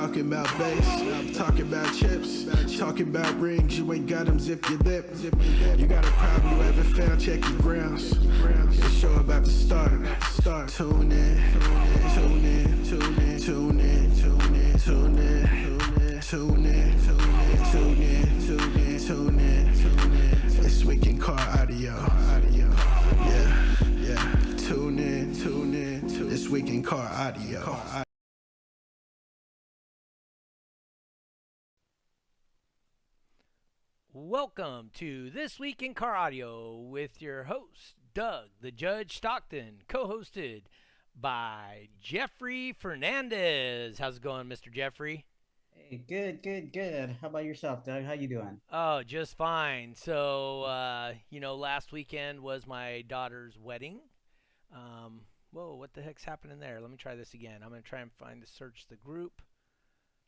talking about bass, I'm talking about chips, talking about rings, you ain't got them, zip your lip. You got a problem you haven't found, check your grounds. The show about to start. Tune in, tune in, tune in, tune in, tune in, tune in, tune in, tune in, tune in, tune in, tune in. This week in car audio. Yeah. Tune in, tune in. This week in car audio. Welcome to This Week in Car Audio with your host, Doug the Judge Stockton, co-hosted by Jeffrey Fernandez. How's it going, Mr. Jeffrey? Hey, good. How about yourself, Doug? How you doing? Oh, just fine. So, last weekend was my daughter's wedding. Whoa, what the heck's happening there? Let me try this again. I'm going to try and search the group,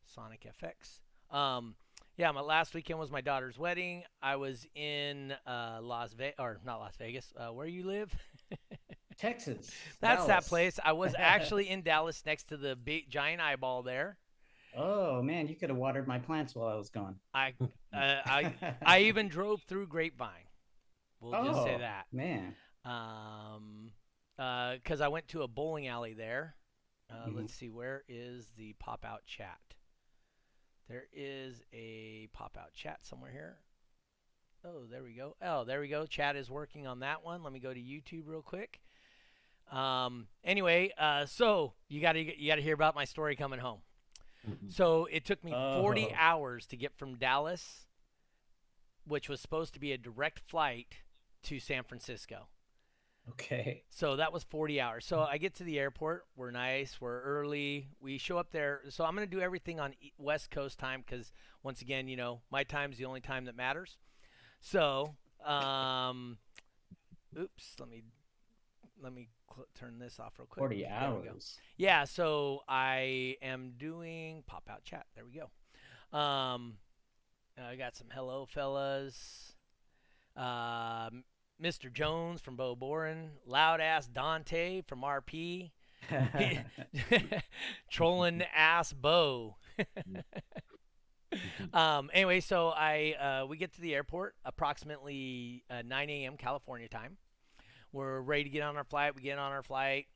Sonic FX. Yeah, my last weekend was my daughter's wedding. I was in not Las Vegas. Where you live? Texas. That's Dallas. that place. I was actually in Dallas next to the big giant eyeball there. Oh man, you could have watered my plants while I was gone. I even drove through Grapevine. We'll just say that. Man. Because I went to a bowling alley there. Let's see, where is the pop-out chat? There is a pop-out chat somewhere here. Oh, there we go. Chat is working on that one. Let me go to YouTube real quick. Anyway, so you got to hear about my story coming home. So it took me 40 hours to get from Dallas, which was supposed to be a direct flight, to San Francisco. Okay. So that was 40 hours. So I get to the airport. We're nice. We're early. We show up there. So I'm going to do everything on West Coast time because, once again, my time's the only time that matters. So, oops, let me turn this off real quick. 40 hours. Yeah, so I am doing pop-out chat. There we go. I got some hello, fellas. Mr. Jones from Bo Boren, loud-ass Donteay from RP, trolling ass Bo. Anyway, so we get to the airport approximately 9 a.m. California time. We're ready to get on our flight. We get on our flight.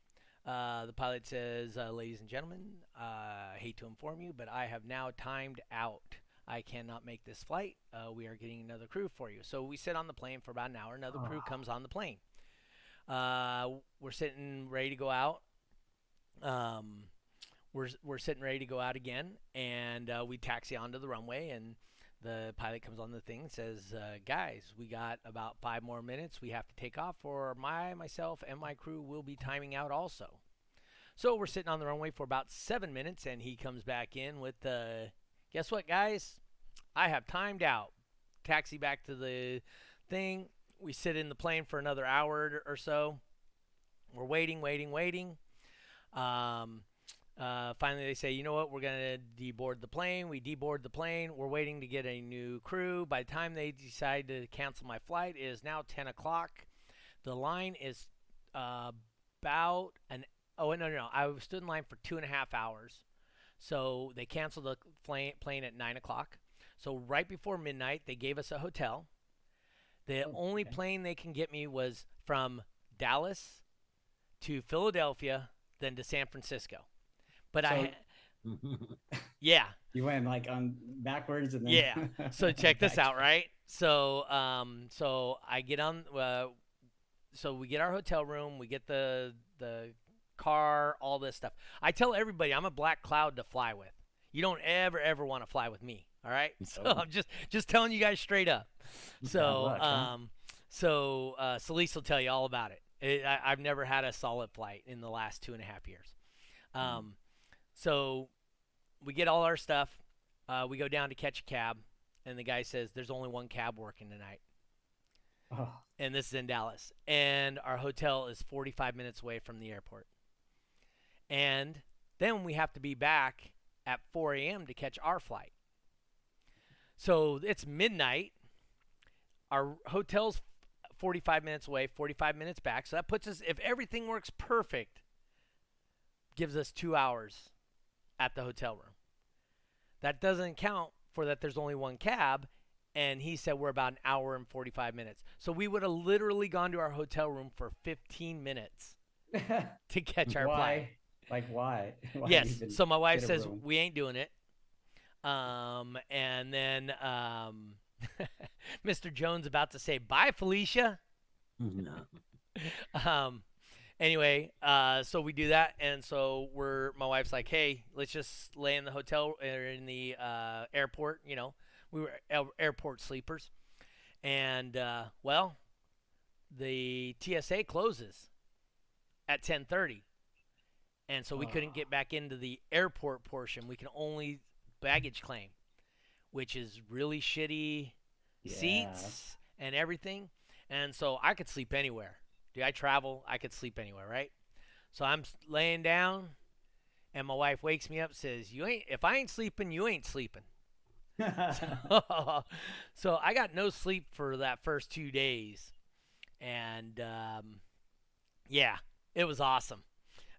The pilot says, ladies and gentlemen, I hate to inform you, but I have now timed out. I cannot make this flight. We are getting another crew for you. So we sit on the plane for about an hour. Another crew comes on the plane. We're sitting ready to go out. We're sitting ready to go out again, and we taxi onto the runway, and the pilot comes on the thing and says, guys, we got about 5 more minutes. We have to take off, or myself, and my crew will be timing out also. So we're sitting on the runway for about 7 minutes, and he comes back in with guess what, guys? I have timed out. Taxi back to the thing. We sit in the plane for another hour or so. We're waiting. Finally, they say, you know what? We're going to deboard the plane. We deboard the plane. We're waiting to get a new crew. By the time they decide to cancel my flight, it is now 10 o'clock. The line is about an... Oh, no. I stood in line for 2.5 hours. So they canceled the plane at 9 o'clock. So right before midnight, they gave us a hotel. The only plane they can get me was from Dallas to Philadelphia, then to San Francisco. But yeah. You went like on backwards and then. Yeah. So check this out, right? So I get on. So we get our hotel room. We get the car, all this stuff. I tell everybody I'm a black cloud to fly with. You don't ever want to fly with me. All right. So I'm just telling you guys straight up. So Celeste will tell you all about it. I've never had a solid flight in the last 2.5 years. So we get all our stuff. We go down to catch a cab, and the guy says there's only one cab working tonight. Oh. And this is in Dallas. And our hotel is 45 minutes away from the airport. And then we have to be back at 4 a.m. to catch our flight. So it's midnight. Our hotel's 45 minutes away, 45 minutes back. So that puts us, if everything works perfect, gives us 2 hours at the hotel room. That doesn't count for that there's only one cab. And he said we're about an hour and 45 minutes. So we would have literally gone to our hotel room for 15 minutes to catch our flight. Why? Like why? Why Yes. even So my wife get a says room? we ain't doing it. And then Mr. Jones about to say bye, Felicia. No. Um, anyway, so we do that, and so my wife's like, hey, let's just lay in the hotel or in the airport. We were airport sleepers, and well, the TSA closes at 10:30, and so we couldn't get back into the airport portion. We can only baggage claim, which is really shitty Yeah. seats and everything. And so I could sleep anywhere. Dude, I travel. I could sleep anywhere, right? So I'm laying down, and my wife wakes me up, says, "You ain't. If I ain't sleeping, you ain't sleeping." So I got no sleep for that first 2 days, and yeah, it was awesome.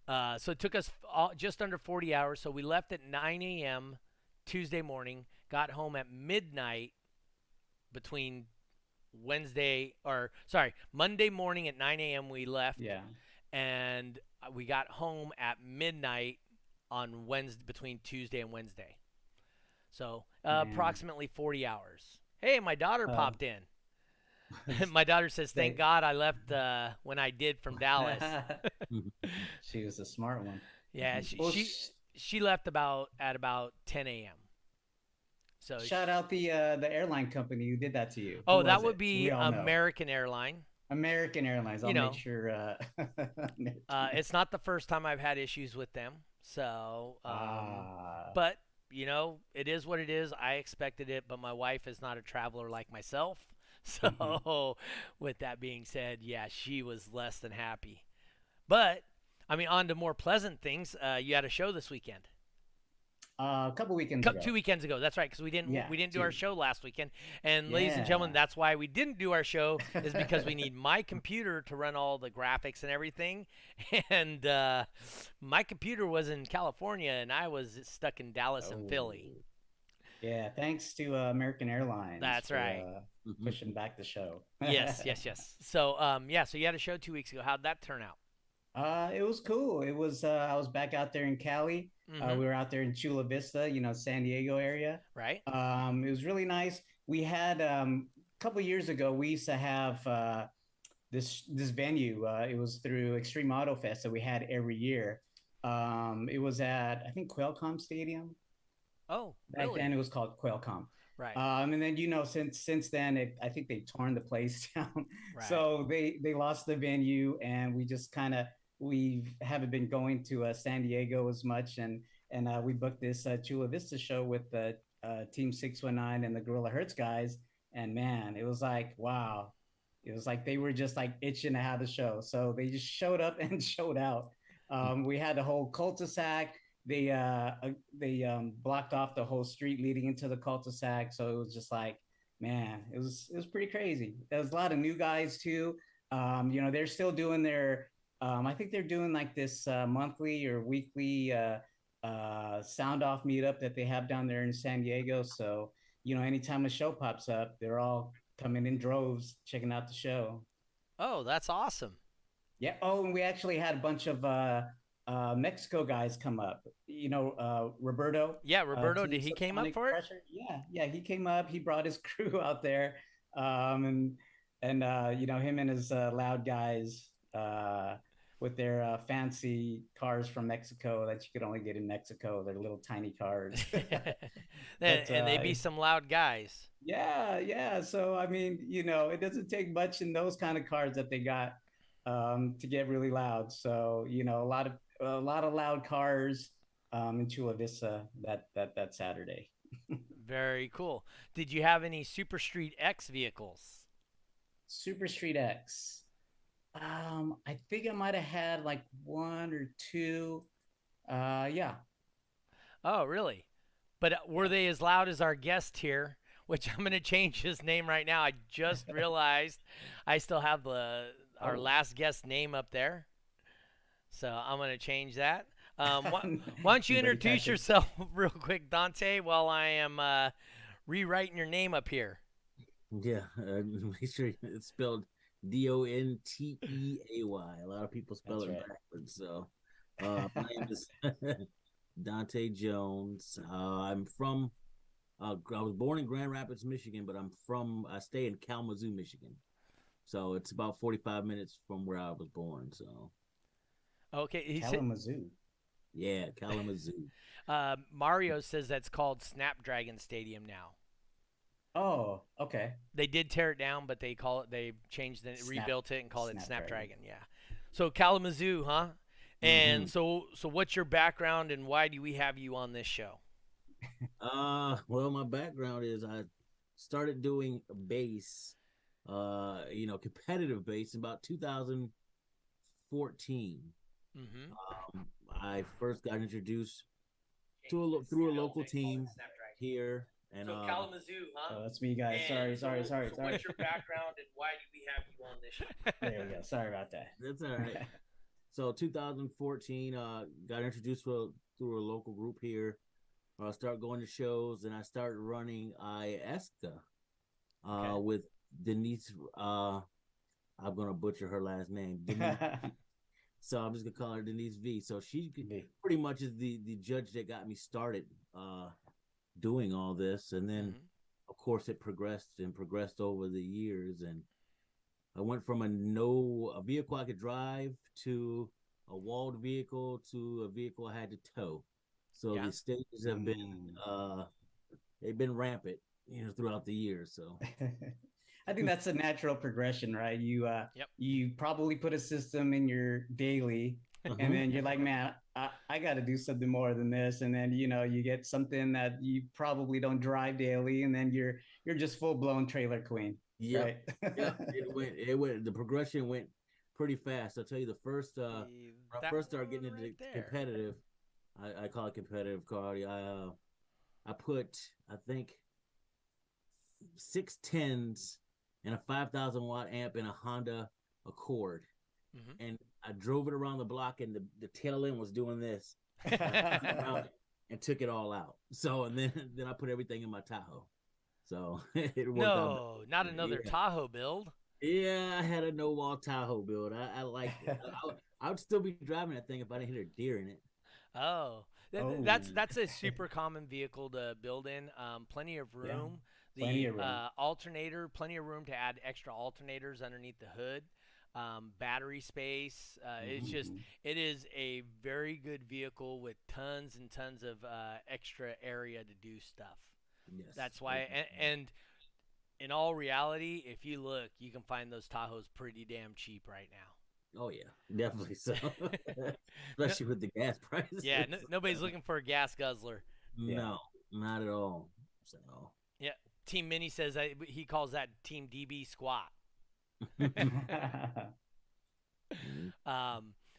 So it took us just under 40 hours. So we left at 9 a.m. Tuesday morning, got home at midnight between Monday morning at 9 a.m. we left, Yeah. and we got home at midnight on Wednesday, between Tuesday and Wednesday. So Man. approximately 40 hours. Hey, my daughter Oh. popped in. My daughter says, "Thank God I left when I did from Dallas." She was a smart one. Yeah, Well, she left at about 10 a.m. So shout out the airline company who did that to you. Oh, Who that was would it? be We all know. American Airline. American Airlines. I'll You know. make sure. It's not the first time I've had issues with them. So, Ah. but it is what it is. I expected it, but my wife is not a traveler like myself. So, with that being said, yeah, she was less than happy. But I mean, on to more pleasant things. You had a show this weekend. A couple weekends ago. 2 weekends ago. That's right, because we didn't do our 2. show last weekend. And ladies and gentlemen, Yeah. that's why we didn't do our show is because we need my computer to run all the graphics and everything. And my computer was in California, and I was stuck in Dallas and Philly. Yeah, thanks to American Airlines. That's for, right. Pushing back the show. Yes. So so you had a show 2 weeks ago. How'd that turn out? It was cool. It was I was back out there in Cali. Mhm. We were out there in Chula Vista, San Diego area. Right? It was really nice. We had a couple years ago, we used to have this venue. It was through Extreme Auto Fest that we had every year. It was at, I think, Qualcomm Stadium. Oh, Back really? then it was called Qualcomm. Right. And then since then I think they torn the place down. Right. So they lost the venue, and we just we haven't been going to San Diego as much, and we booked this Chula Vista show with Team 619 and the Gorilla Hertz guys, and man, it was like, wow, it was like they were just like itching to have the show, so they just showed up and showed out. We had the whole cul-de-sac. They blocked off the whole street leading into the cul-de-sac, so it was just like, man, it was pretty crazy. There's a lot of new guys too. They're still doing their I think they're doing like this monthly or weekly sound off meetup that they have down there in San Diego. So anytime a show pops up, they're all coming in droves checking out the show. Oh, that's awesome. Yeah. Oh, and we actually had a bunch of Mexico guys come up. Roberto. Yeah, Roberto, did he came up for it? Yeah, he came up. He brought his crew out there, and him and his loud guys with their fancy cars from Mexico that you could only get in Mexico. They're little tiny cars. And they be some loud guys. Yeah. So I mean, it doesn't take much in those kind of cars that they got to get really loud. So a lot of loud cars in Chula Vista that Saturday. Very cool. Did you have any Super Street X vehicles? Super Street X. I think I might have had like 1 or 2. Yeah. Oh, really? But were they as loud as our guest here? Which I'm going to change his name right now. I just realized I still have our last guest name up there. So I'm going to change that. Why don't you Anybody introduce catch it? yourself real quick, Dante, while I am rewriting your name up here? Yeah, make sure it's spelled Donteay. A lot of people spell That's it right. backwards. So, my name is Dante Jones. I was born in Grand Rapids, Michigan, but I stay in Kalamazoo, Michigan. So it's about 45 minutes from where I was born. So, Okay, he said Kalamazoo. yeah, Kalamazoo. Mario says that's called Snapdragon Stadium now. Oh, okay. They did tear it down, but they changed it, Snap rebuilt it, and called it Snapdragon. Snapdragon. Yeah. So Kalamazoo, huh? Hmm. And so what's your background, and why do we have you on this show? Well, my background is I started doing bass, competitive bass in about 2014. Mm-hmm. I first got introduced through a local team here, and So Kalamazoo, huh? Oh, that's me, guys. And Sorry. so what's your background, and why do we have you on this show? There we go. Sorry about that. that's all right. So 2014, got introduced through a local group here. I started going to shows, and I started running ISCA Okay. with Denise. I'm gonna butcher her last name, Denise. So I'm just gonna call her Denise V. So she pretty much is the judge that got me started doing all this, and then Mhm. of course it progressed over the years, and I went from a vehicle I could drive to a walled vehicle to a vehicle I had to tow. So Yeah. the stages have been they've been rampant, throughout the years. So I think that's a natural progression, right? Yep. You probably put a system in your daily, and then you're like, man, I got to do something more than this, and then you get something that you probably don't drive daily, and then you're just full blown trailer queen, Yep. right? Yep. The progression went pretty fast. I'll tell you, when I first started getting into right there. competitive, I call it competitive cardio. I put, I think, 610s and a 5,000 watt amp in a Honda Accord, Mhm. and I drove it around the block, and the tail end was doing this, and took it all out. So, and then I put everything in my Tahoe. So it worked out. No, not another Yeah. Tahoe build. Yeah, I had a no wall Tahoe build. I liked it. I would still be driving that thing if I didn't hit a deer in it. Oh, Oh. that's a super common vehicle to build in. Plenty of Yeah, room. plenty The of room. alternator, plenty of room to add extra alternators underneath the hood. Battery space. It is a very good vehicle with tons and tons of extra area to do stuff. Yes. That's why, and in all reality, if you look, you can find those Tahoes pretty damn cheap right now. Oh yeah, definitely so. Especially with the gas prices. Yeah, nobody's looking for a gas guzzler. No, not at all. So Yeah, Team Mini says that he calls that Team DB squat.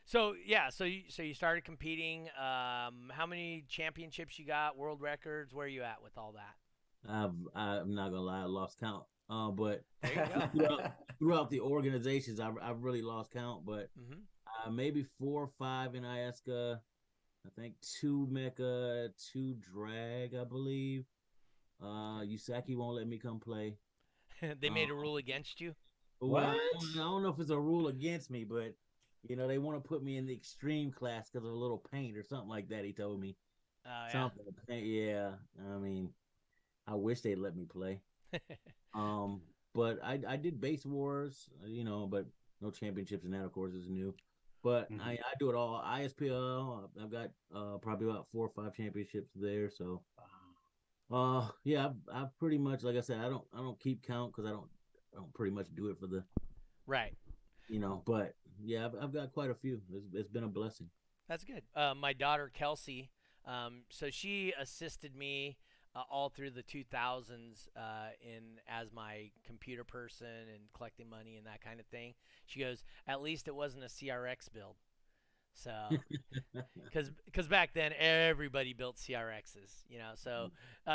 So yeah, so you started competing. How many championships you got? World records? Where are you at with all that? I'm not gonna lie, I lost count. But There you go. throughout the organizations, I've really lost count. But Mm-hmm. maybe 4 or 5 in ISCA. I think 2 Mecca, 2 drag, I believe. T.W.I.C.A won't let me come play. They made a rule against you. Well, What? I don't know if it's a rule against me, but they want to put me in the extreme class because of a little paint or something like that. He told me Yeah. something. Yeah, I mean, I wish they'd let me play. But I did base wars, but no championships in that, of course, is new. But I do it all. ISPL, I've got probably about 4 or 5 championships there. So, yeah, I've pretty much, like I said, I don't keep count because I don't pretty much do it for the Right. But yeah, I've got quite a few. It's been a blessing. That's good. My daughter Kelsey, so she assisted me all through the 2000s in as my computer person and collecting money and that kind of thing. She goes, at least it wasn't a CRX build. So, because back then everybody built CRXs, So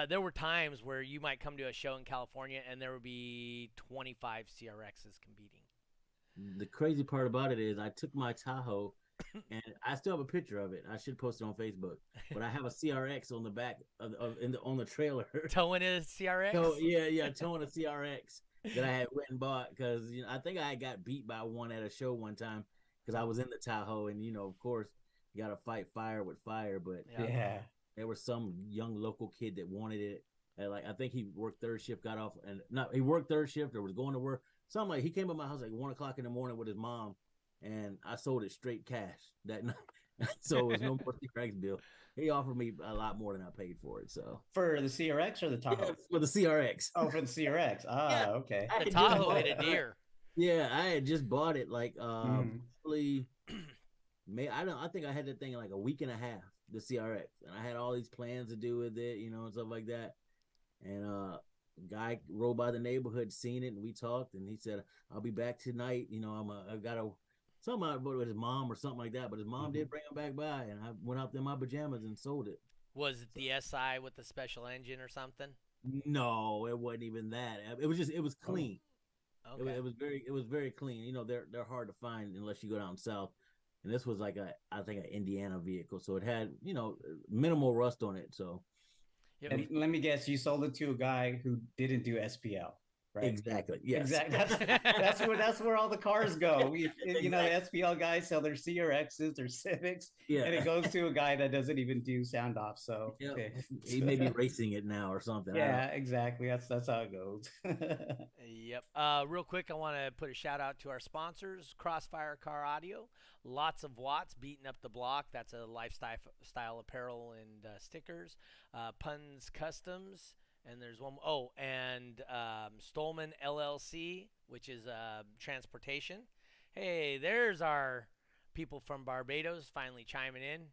there were times where you might come to a show in California and there would be 25 CRXs competing. The crazy part about it is I took my Tahoe and I still have a picture of it. I should post it on Facebook. But I have a CRX on the back on the trailer. Towing a CRX. So yeah, towing a CRX that I had went and bought because I think I got beat by one at a show one time because I was in the Tahoe, and of course you got to fight fire with fire. But Yeah. there was some young local kid that wanted it. And I think he worked third shift, got off, and not he worked third shift or was going to work. Something like he came to my house like 1:00 in the morning with his mom, and I sold it straight cash that night. So it was no more CRX bill. He offered me a lot more than I paid for it. So For the CRX or the Tahoe? yeah, for the CRX. Oh, for the CRX. Okay. The Tahoe hit a deer. Yeah, I had just bought it probably I think I had that thing in like a week and a half, the CRX, and I had all these plans to do with it, and stuff like that. And guy rode by the neighborhood, seen it, and we talked, and he said, "I'll be back tonight. I got something about with his mom or something like that." But his mom did bring him back by, and I went out there in my pajamas and sold it. Was it the SI with the special engine or something? No, it wasn't even that. It was clean. Okay. It was very clean. They're hard to find unless you go down south. And this was like I think an Indiana vehicle, so it had minimal rust on it. So, and let me guess, you sold it to a guy who didn't do SPL, right? Exactly. Yes. Exactly. That's where all the cars go. The SPL guys sell their CRXs, their Civics, and it goes to a guy that doesn't even do sound off. So he may be racing it now or something. Yeah, exactly. That's how it goes. Yep. Real quick, I want to put a shout out to our sponsors, Crossfire Car Audio, Lots of Watts, beating up the block. That's a lifestyle apparel and stickers. Puns Customs, and there's one. Oh, and Stolman LLC, which is transportation. Hey, there's our people from Barbados finally chiming in.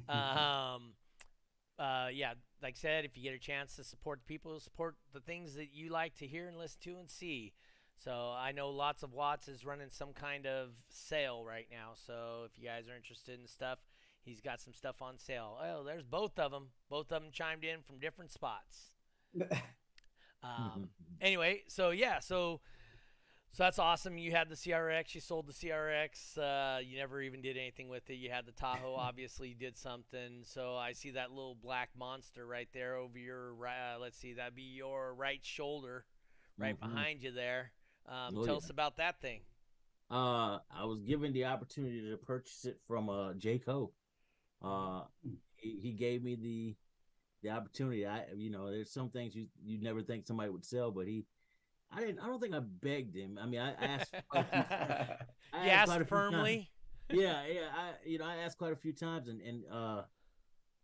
Yeah, like I said, if you get a chance to support the people, support the things that you like to hear and listen to and see. So I know Lots of Watts is running some kind of sale right now. So if you guys are interested in stuff, he's got some stuff on sale. Oh, there's both of them. Both of them chimed in from different spots. Anyway, so that's awesome. You had the CRX. You sold the CRX. You never even did anything with it. You had the Tahoe. Obviously, you did something. So I see that little black monster right there over your right. Let's see. That'd be your right shoulder, right behind you there. Tell us about that thing. I was given the opportunity to purchase it from T.W.I.C.A. He gave me the opportunity. There's some things you never think somebody would sell, but I don't think I begged him. I mean, I asked. You asked firmly. Yeah. I asked quite a few times, and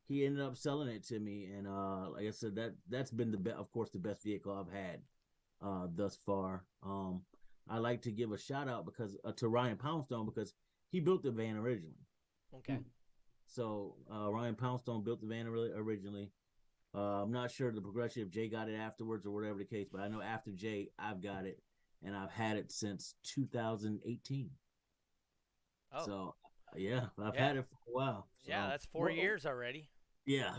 he ended up selling it to me. And like I said, that's been of course, the best vehicle I've had thus far. I like to give a shout out to Ryan Poundstone because he built the van originally. Okay. So Ryan Poundstone built the van originally. I'm not sure the progression if Jay got it afterwards or whatever the case, but I know after Jay, I've got it, and I've had it since 2018. Oh. So, I've had it for a while. So. Yeah, that's 4 years already. Yeah.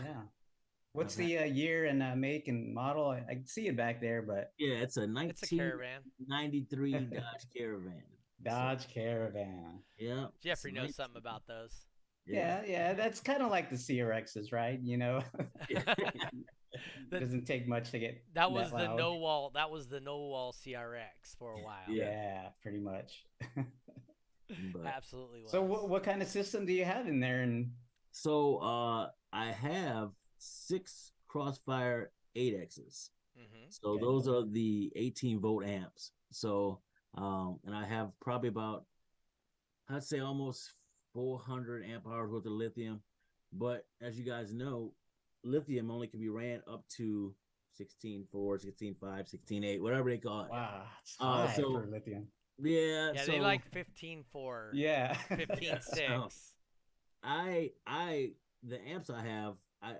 What's the year and make and model? I can see it back there, but it's a 1993 Dodge Caravan. Dodge Caravan. Yeah. Jeffrey knows something about those. Yeah. That's kind of like the CRXs, right? Doesn't take much to get. That was the no wall. That was the no wall CRX for a while. Yeah, pretty much. Absolutely. Was. So, what kind of system do you have in there? And so, I have 6 Crossfire 8Xs. So those are the 18-volt amps. So, and I have probably about, I'd say almost 400 amp hours worth of lithium. But as you guys know, lithium only can be ran up to 16.4, 16.5, 16.8, whatever they call it. Wow, it's high for lithium. Yeah, so, they like 15.4. Yeah, 15.6. So the amps I have,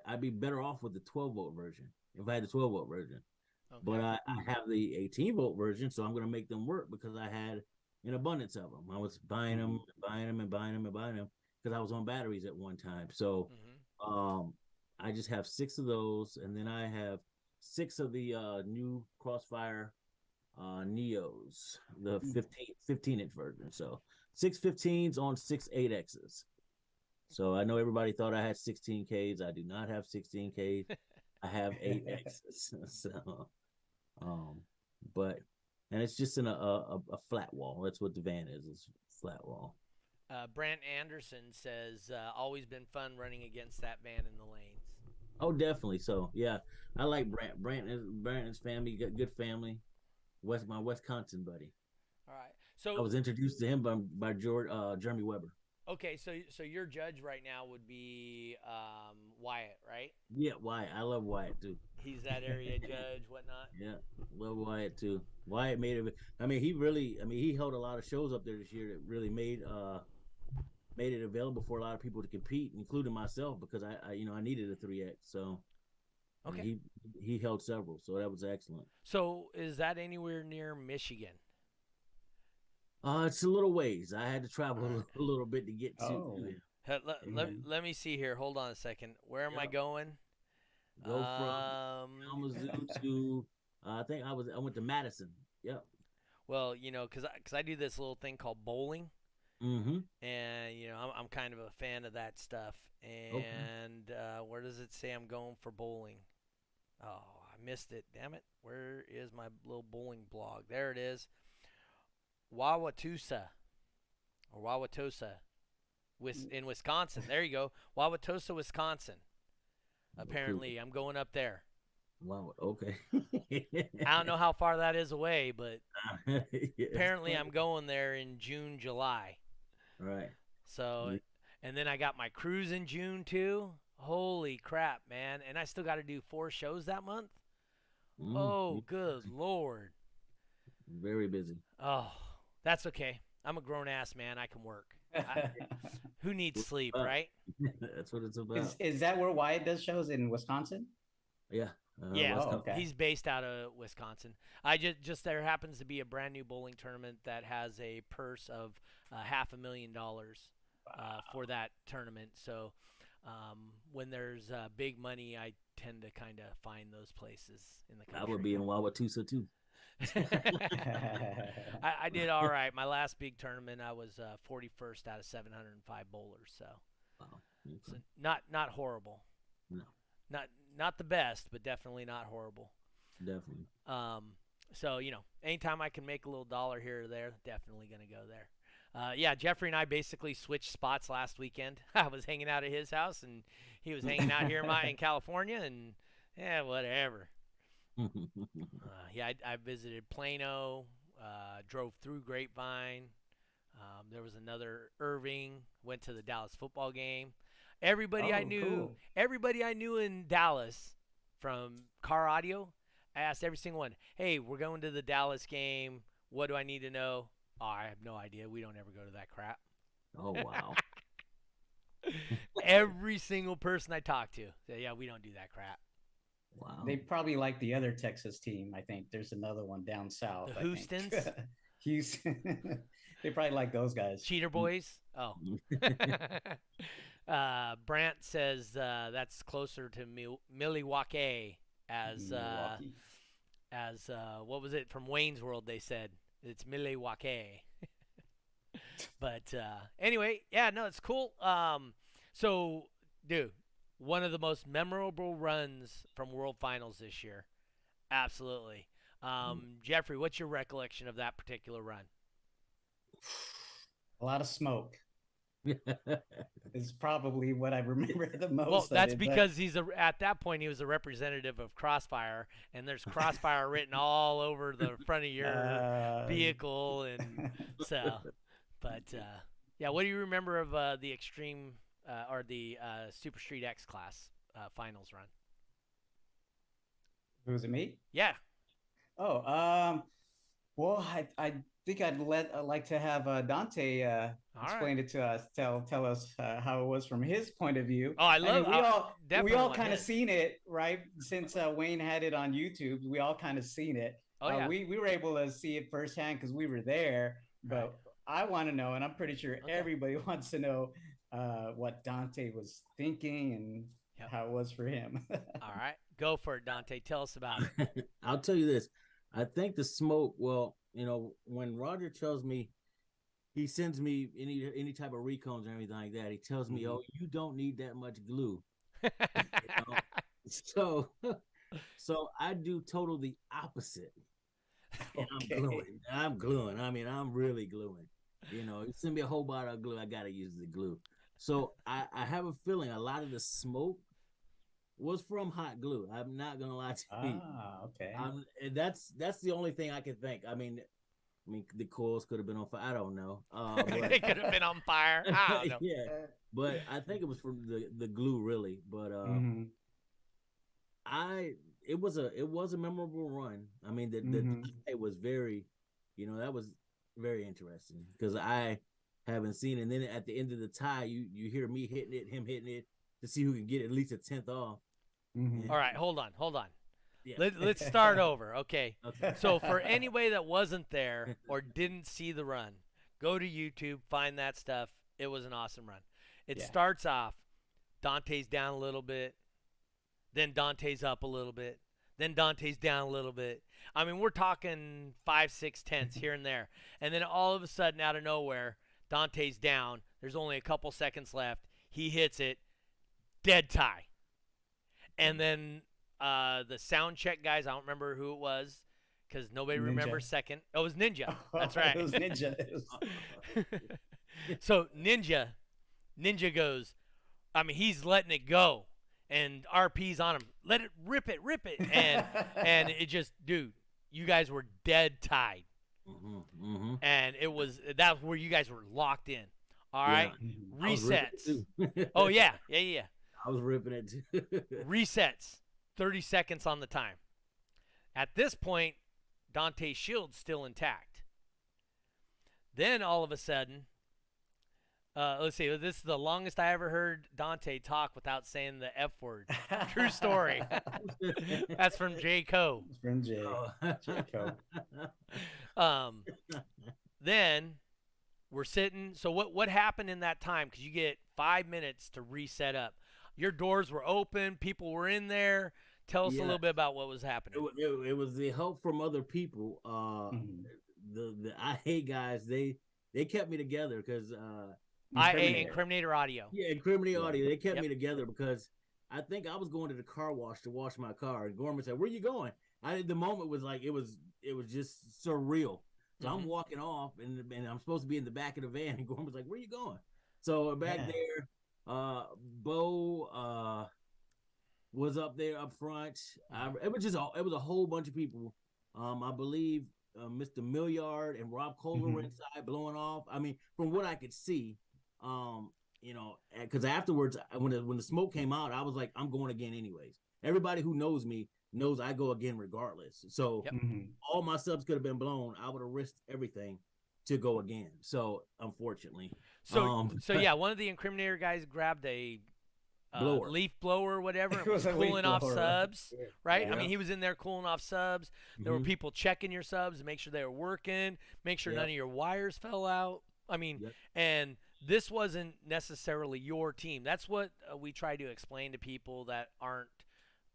I'd be better off with the 12-volt version if I had the 12-volt version. Okay. But I have the 18-volt version, so I'm going to make them work because I had an abundance of them. I was buying them because I was on batteries at one time. So I just have 6 of those, and then I have 6 of the new Crossfire Neos, the 15-inch version. So 615s on 6.8Xs. So I know everybody thought I had 16Ks. I do not have 16Ks. I have 8Xs. So, but and it's just in a flat wall. That's what the van is. It's flat wall. Brant Anderson says, always been fun running against that van in the lanes. Oh, definitely. So yeah, I like Brant. Brant's family, good family. My Wisconsin buddy. All right. I So was introduced to him by Jeremy Weber. okay, so your judge right now would be Wyatt, right? Yeah, Wyatt. I love Wyatt too. He's that area judge, whatnot. Yeah, love Wyatt too. Wyatt made it. I mean, he held a lot of shows up there this year that really made it available for a lot of people to compete, including myself, because I needed a 3X. So Okay. he held several, so that was excellent. So is that anywhere near Michigan? It's a little ways. I had to travel a little bit to get to. Oh. Let me see here. Hold on a second. Where am I going? Go from Kalamazoo to I think I went to Madison. Yep. Well, because I do this little thing called bowling, Mm-hmm. and I'm kind of a fan of that stuff. And where does it say I'm going for bowling? Oh, I missed it. Damn it. Where is my little bowling blog? There it is. Wauwatosa in Wisconsin. There you go. Wauwatosa, Wisconsin. Apparently, I'm going up there. Wow. Okay. I don't know how far that is away, but Yeah, apparently I'm going there in June, July. Right. So, and then I got my cruise in June too. Holy crap, man. And I still got to do 4 shows that month. Oh, good Lord. Very busy. Oh, that's okay. I'm a grown-ass man. I can work. Who needs sleep, right? That's what it's about. Is that where Wyatt does shows, in Wisconsin? Yeah. Yeah, okay. He's based out of Wisconsin. I just there happens to be a brand new bowling tournament that has a purse of $500,000 for that tournament. So when there's big money, I tend to kind of find those places in the country. I would be in Wauwatosa too. I did all right. My last big tournament, I was 41st out of 705 bowlers. So, Wow. Okay. so not horrible. No. Not the best, but definitely not horrible. Definitely. So anytime I can make a little dollar here or there, definitely gonna go there. Yeah, Jeffrey and I basically switched spots last weekend. I was hanging out at his house, and he was hanging out here in California, and yeah, whatever. Yeah, I visited Plano, drove through Grapevine. There was another Irving. Went to the Dallas football game. Everybody I knew in Dallas from car audio, I asked every single one, "Hey, we're going to the Dallas game. What do I need to know?" Oh, I have no idea. We don't ever go to that crap. Oh, wow. Every single person I talked to said, "Yeah, we don't do that crap." Wow. They probably like the other Texas team. I think there's another one down south. The Houstons? Houston. They probably like those guys. Cheater boys? Oh. Brant says that's closer to Milwaukee as what was it from Wayne's World? They said it's Milwaukee. But anyway, yeah, no, it's cool. So, dude, one of the most memorable runs from World Finals this year. Absolutely. Jeffrey, what's your recollection of that particular run? A lot of smoke. Is probably what I remember the most. Well, that's because at that point he was a representative of Crossfire, and there's Crossfire written all over the front of your vehicle, and so. But yeah, what do you remember of the Extreme or the Super Street X class finals run? Was it me? Yeah. Oh, well, I think I'd like to have Donteay explain it to us. Tell us how it was from his point of view. Oh, I love. We all kind of seen it, right? Since Wayne had it on YouTube, we all kind of seen it. Oh yeah. We were able to see it firsthand because we were there. But right. I want to know, and I'm pretty sure everybody wants to know what Donteay was thinking and how it was for him. All right, go for it, Donteay. Tell us about it. I'll tell you this. I think the smoke. Well, when Roger tells me he sends me any type of recones or anything like that. He tells me, "Oh, you don't need that much glue." You know? So, so I do total the opposite, and I'm gluing. I'm gluing. I mean, I'm really gluing. You know, you send me a whole bottle of glue, I gotta use the glue. So I have a feeling a lot of the smoke was from hot glue. I'm not gonna lie to you. Okay. And that's the only thing I can think. I mean, the coils could have been on fire. I don't know. But, They could have been on fire. I don't know. yeah, but I think it was from the glue, really. But it was a memorable run. I mean, the it was very, that was very interesting because I haven't seen it. And then at the end of the tie, you hear me hitting it, him hitting it to see who can get at least a 10th off. All right, hold on. Yeah. Let's start over, okay? Okay. So for anybody that wasn't there or didn't see the run, go to YouTube, find that stuff. It was an awesome run. It starts off, Donteay's down a little bit, then Donteay's up a little bit, then Donteay's down a little bit. I mean, we're talking 5, 6 tenths here and there. And then all of a sudden, out of nowhere, Donteay's down. There's only a couple seconds left. He hits it, dead tie. And then the sound check guys, I don't remember who it was because nobody remembers second. Oh, it was Ninja. That's right. It was Ninja. So Ninja goes, I mean, he's letting it go. And RP's on him. Let it rip it. And it just, dude, you guys were dead tied. And that's where you guys were locked in. All right. Resets. Oh, yeah. I was ripping it too. Resets. 30 seconds on the time. At this point, Donteay's shield's still intact. Then all of a sudden, let's see, this is the longest I ever heard Donteay talk without saying the F word. True story. That's from J. Co. From J. Co. Then we're sitting. So what happened in that time? Because you get 5 minutes to reset up. Your doors were open. People were in there. Tell us a little bit about what was happening. It was the help from other people. The IA guys, they kept me together because IA, Incriminator Audio. Yeah, Incriminator Audio. They kept me together because I think I was going to the car wash to wash my car, and Gorman said, "Where you going?" The moment was like it was just surreal. So I'm walking off, and I'm supposed to be in the back of the van, and Gorman was like, "Where you going?" So back there, Bo was up there up front. It was a whole bunch of people. I believe Mr. Milliard and Rob Kohler were inside blowing off. I mean, from what I could see, because afterwards, when the smoke came out, I was like, I'm going again anyways. Everybody who knows me knows I go again regardless. So all my subs could have been blown. I would have risked everything to go again. So unfortunately, one of the Incriminator guys grabbed a leaf blower or whatever, and was cooling off subs, right? Yeah. I mean, he was in there cooling off subs. There were people checking your subs to make sure they were working, make sure none of your wires fell out. I mean, and this wasn't necessarily your team. That's what we try to explain to people that aren't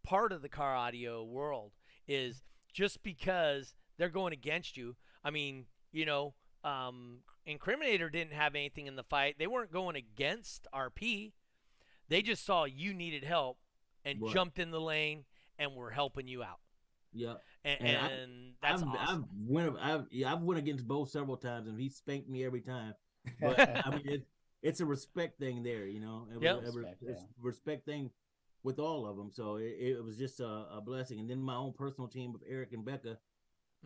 part of the car audio world, is just because they're going against you. I mean, Incriminator didn't have anything in the fight. They weren't going against RP. They just saw you needed help and jumped in the lane and were helping you out. Yeah, and that's awesome. I've went against Bo several times, and he spanked me every time. But I mean, it's a respect thing there, It's a respect thing with all of them. So it was just a blessing. And then my own personal team of Eric and Becca,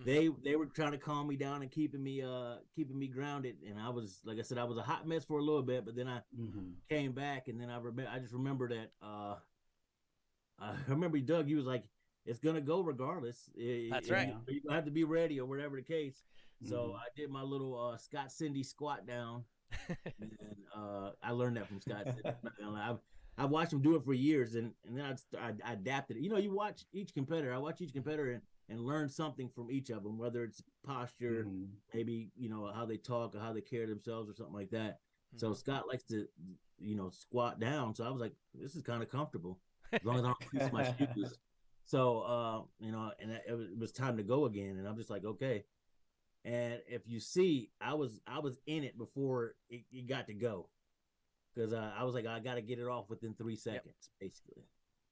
they were trying to calm me down and keeping me grounded. And I was, like I said, I was a hot mess for a little bit, but then I came back, and then I just remember that I remember Doug, he was like, it's gonna go regardless. That's right. You're gonna have to be ready or whatever the case. So I did my little Scott Cindy squat down, and I learned that from Scott Cindy. I watched him do it for years, and then I adapted it. You watch each competitor. I watch each competitor and learn something from each of them, whether it's posture, maybe how they talk or how they carry themselves or something like that. So Scott likes to squat down. So I was like, this is kind of comfortable as long as I don't crease my shoes. So and it was time to go again, and I'm just like, okay. And if you see, I was in it before it got to go because I was like, I got to get it off within 3 seconds, basically.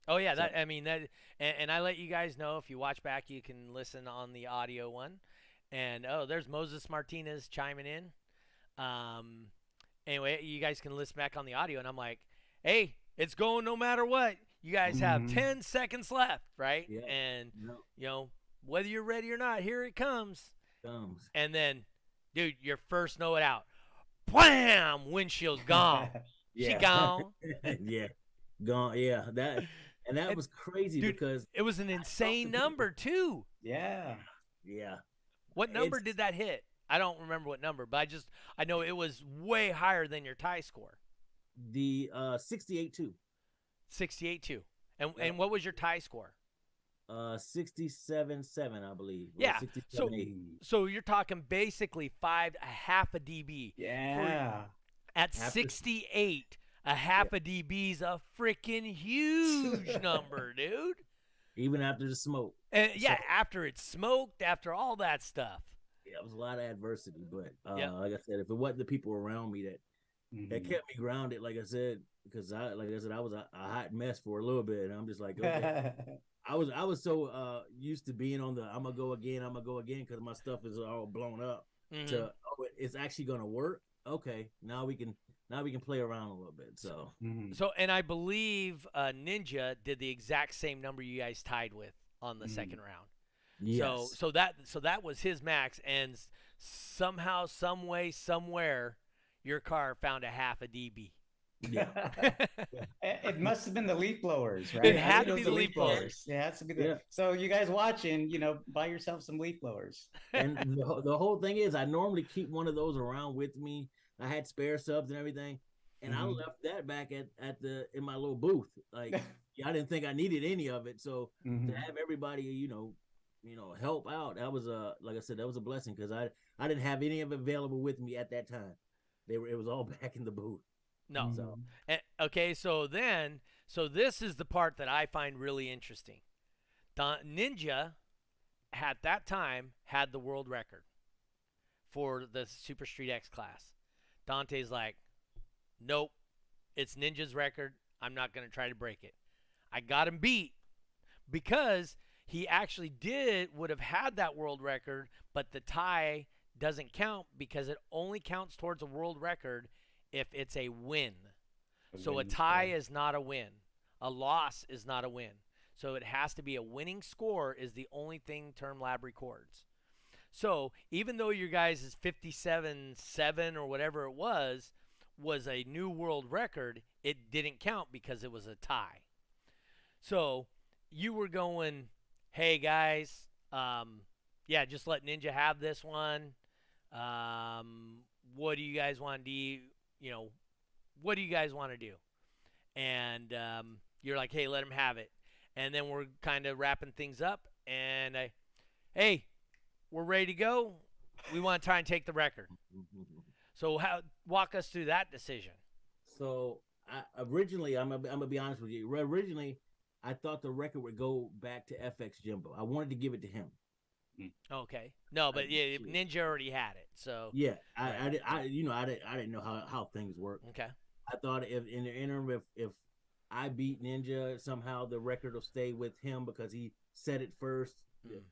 Oh yeah, So that I mean that, and I let you guys know if you watch back, you can listen on the audio one, and oh, there's Moses Martinez chiming in. Um, anyway, you guys can listen back on the audio, and I'm like, hey, it's going no matter what. You guys have 10 seconds left, right? yeah, And no, you know whether you're ready or not, here it comes. thumbs. And then, dude, your first know it out, blam, windshield's gone. She Yeah, gone. yeah, gone. Yeah, that And, was crazy dude, because it was an I talked insane to people. number too. Yeah. Yeah, What number it's did that hit? I don't remember what number, but I know it was way higher than your tie score. the 68-2. 68-2. And Yep. what was your tie score? 67-7, I believe. Or Yeah. 67-8. So you're talking basically a half a dB. Yeah. At Half 68, a half a dB's a freaking huge number, dude. Even after the smoke. And yeah, So, after it's smoked, after all that stuff. yeah, it was a lot of adversity, but Yep. like I said, if it wasn't the people around me that kept me grounded, like I said, because I was a hot mess for a little bit, and I'm just like, okay. I was so used to being on the I'm gonna go again because my stuff is all blown up. Mhm. To it's actually gonna work. Okay, now we can play around a little bit. So So, and I believe Ninja did the exact same number you guys tied with on the second round. yes, So that was his max, and somehow, some way, somewhere, your car found a half a dB. yeah, It must have been the leaf blowers, right? It had I think to be was the leaf blowers. It has to be the. Yeah. So you guys watching, buy yourself some leaf blowers. and the whole thing is, I normally keep one of those around with me. I had spare subs and everything, and I left that back at the in my little booth. Like I didn't think I needed any of it, so to have everybody, help out, that was like I said, that was a blessing because I didn't have any of it available with me at that time. It was all back in the booth. No. So Okay, so this is the part that I find really interesting. Ninja at that time had the world record for the Super Street X class. Donteay's like, nope, it's Ninja's record. I'm not going to try to break it. I got him beat because he actually would have had that world record, but the tie doesn't count because it only counts towards a world record if it's a win. So a tie is not a win. A loss is not a win. So it has to be a winning score is the only thing Term Lab records. So even though your guys' 57-7 or whatever it was a new world record, it didn't count because it was a tie. So you were going, hey guys, just let Ninja have this one. What do you guys want to do? What do you guys want to do? And you're like, hey, let him have it. And then we're kind of wrapping things up. And hey, we're ready to go. We want to try and take the record. So walk us through that decision. So originally, I'm gonna be honest with you. Originally, I thought the record would go back to FX Jimbo. I wanted to give it to him. Okay. No, but yeah, Ninja already had it. So yeah, I didn't know how things work. Okay. I thought if in the interim, if I beat Ninja, somehow the record will stay with him because he said it first,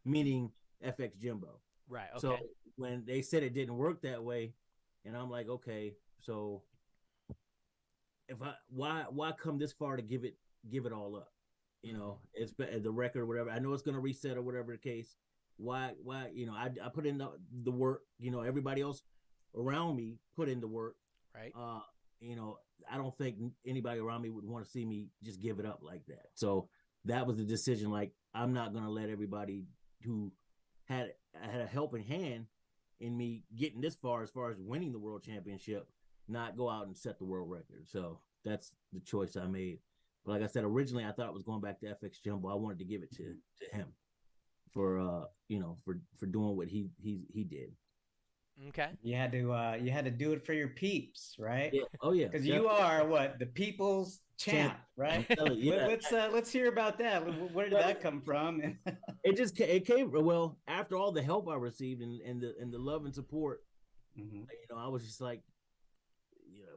meaning FX Jimbo. Right. Okay. So when they said it didn't work that way, and I'm like, okay, so why come this far to give it all up? It's the record or whatever. I know it's gonna reset or whatever the case. Why I put in the work. Everybody else around me put in the work. Right. I don't think anybody around me would want to see me just give it up like that. So that was the decision. Like, I'm not going to let everybody who had a helping hand in me getting this far as winning the world championship, not go out and set the world record. So that's the choice I made. But like I said, originally I thought it was going back to FX Jumbo. I wanted to give it to him for doing what he did. Okay. You had to do it for your peeps, right? Yeah. Oh yeah. Because you Definitely. are what, the people's champ, right? I'm telling you, yeah. Let's hear about that. Where did that come from? It came well after all the help I received and the love and support. Mhm. I was just like,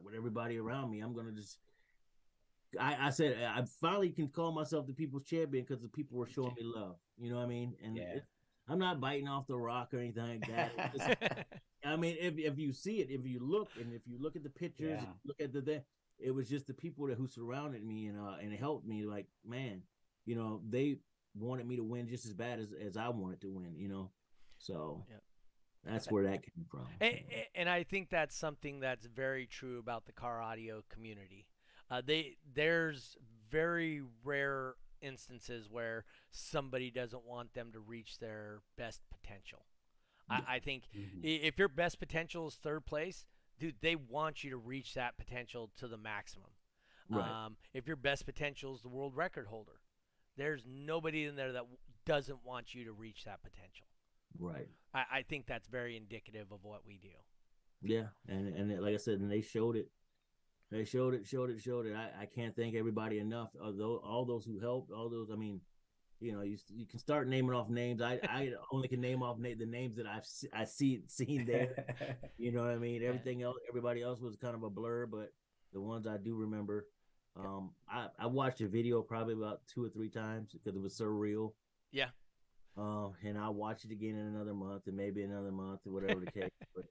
with everybody around me, I'm gonna just. I said I finally can call myself the people's champion because the people were showing me love. You know what I mean? And Yeah. I'm not biting off the rock or anything like that. I mean, if you see it, if you look at the pictures, Yeah. look at it was just the people who surrounded me and helped me. Like, man, they wanted me to win just as bad as I wanted to win. So Yep. that's where that came from. And I think that's something that's very true about the car audio community. There's very rare instances where somebody doesn't want them to reach their best potential. I think Mhm. if your best potential is third place, dude, they want you to reach that potential to the maximum. Right, If your best potential is the world record holder, there's nobody in there that doesn't want you to reach that potential. right. I think that's very indicative of what we do. Yeah, and like I said, and they showed it. They showed it. I can't thank everybody enough. Although all those who helped, all those. I mean, you can start naming off names. I only can name off the names that I seen there. You know what I mean? Yeah. Everything else, everybody else was kind of a blur, but the ones I do remember, I watched the video probably about 2 or 3 times because it was surreal. Yeah. And I'll watch it again in another month and maybe another month or whatever the case. But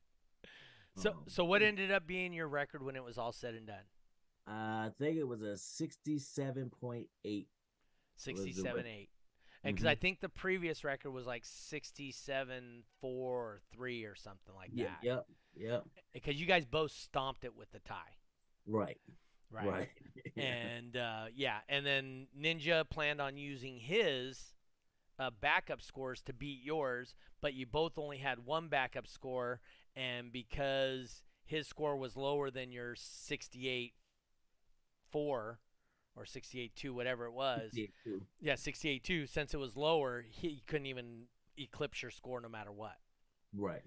So what ended up being your record when it was all said and done? I think it was a 67.8. Was the 67.8. And because Mm-hmm. I think the previous record was like 67.4 or 3 or something like Yeah, that. yep, Because you guys both stomped it with the tie. right, Right. right. And yeah, and then Ninja planned on using his backup scores to beat yours, but you both only had one backup score, and because his score was lower than your 68.4 or 68.2, whatever it was, 68 too. yeah, 68.2, since it was lower, he couldn't even eclipse your score no matter what. Right.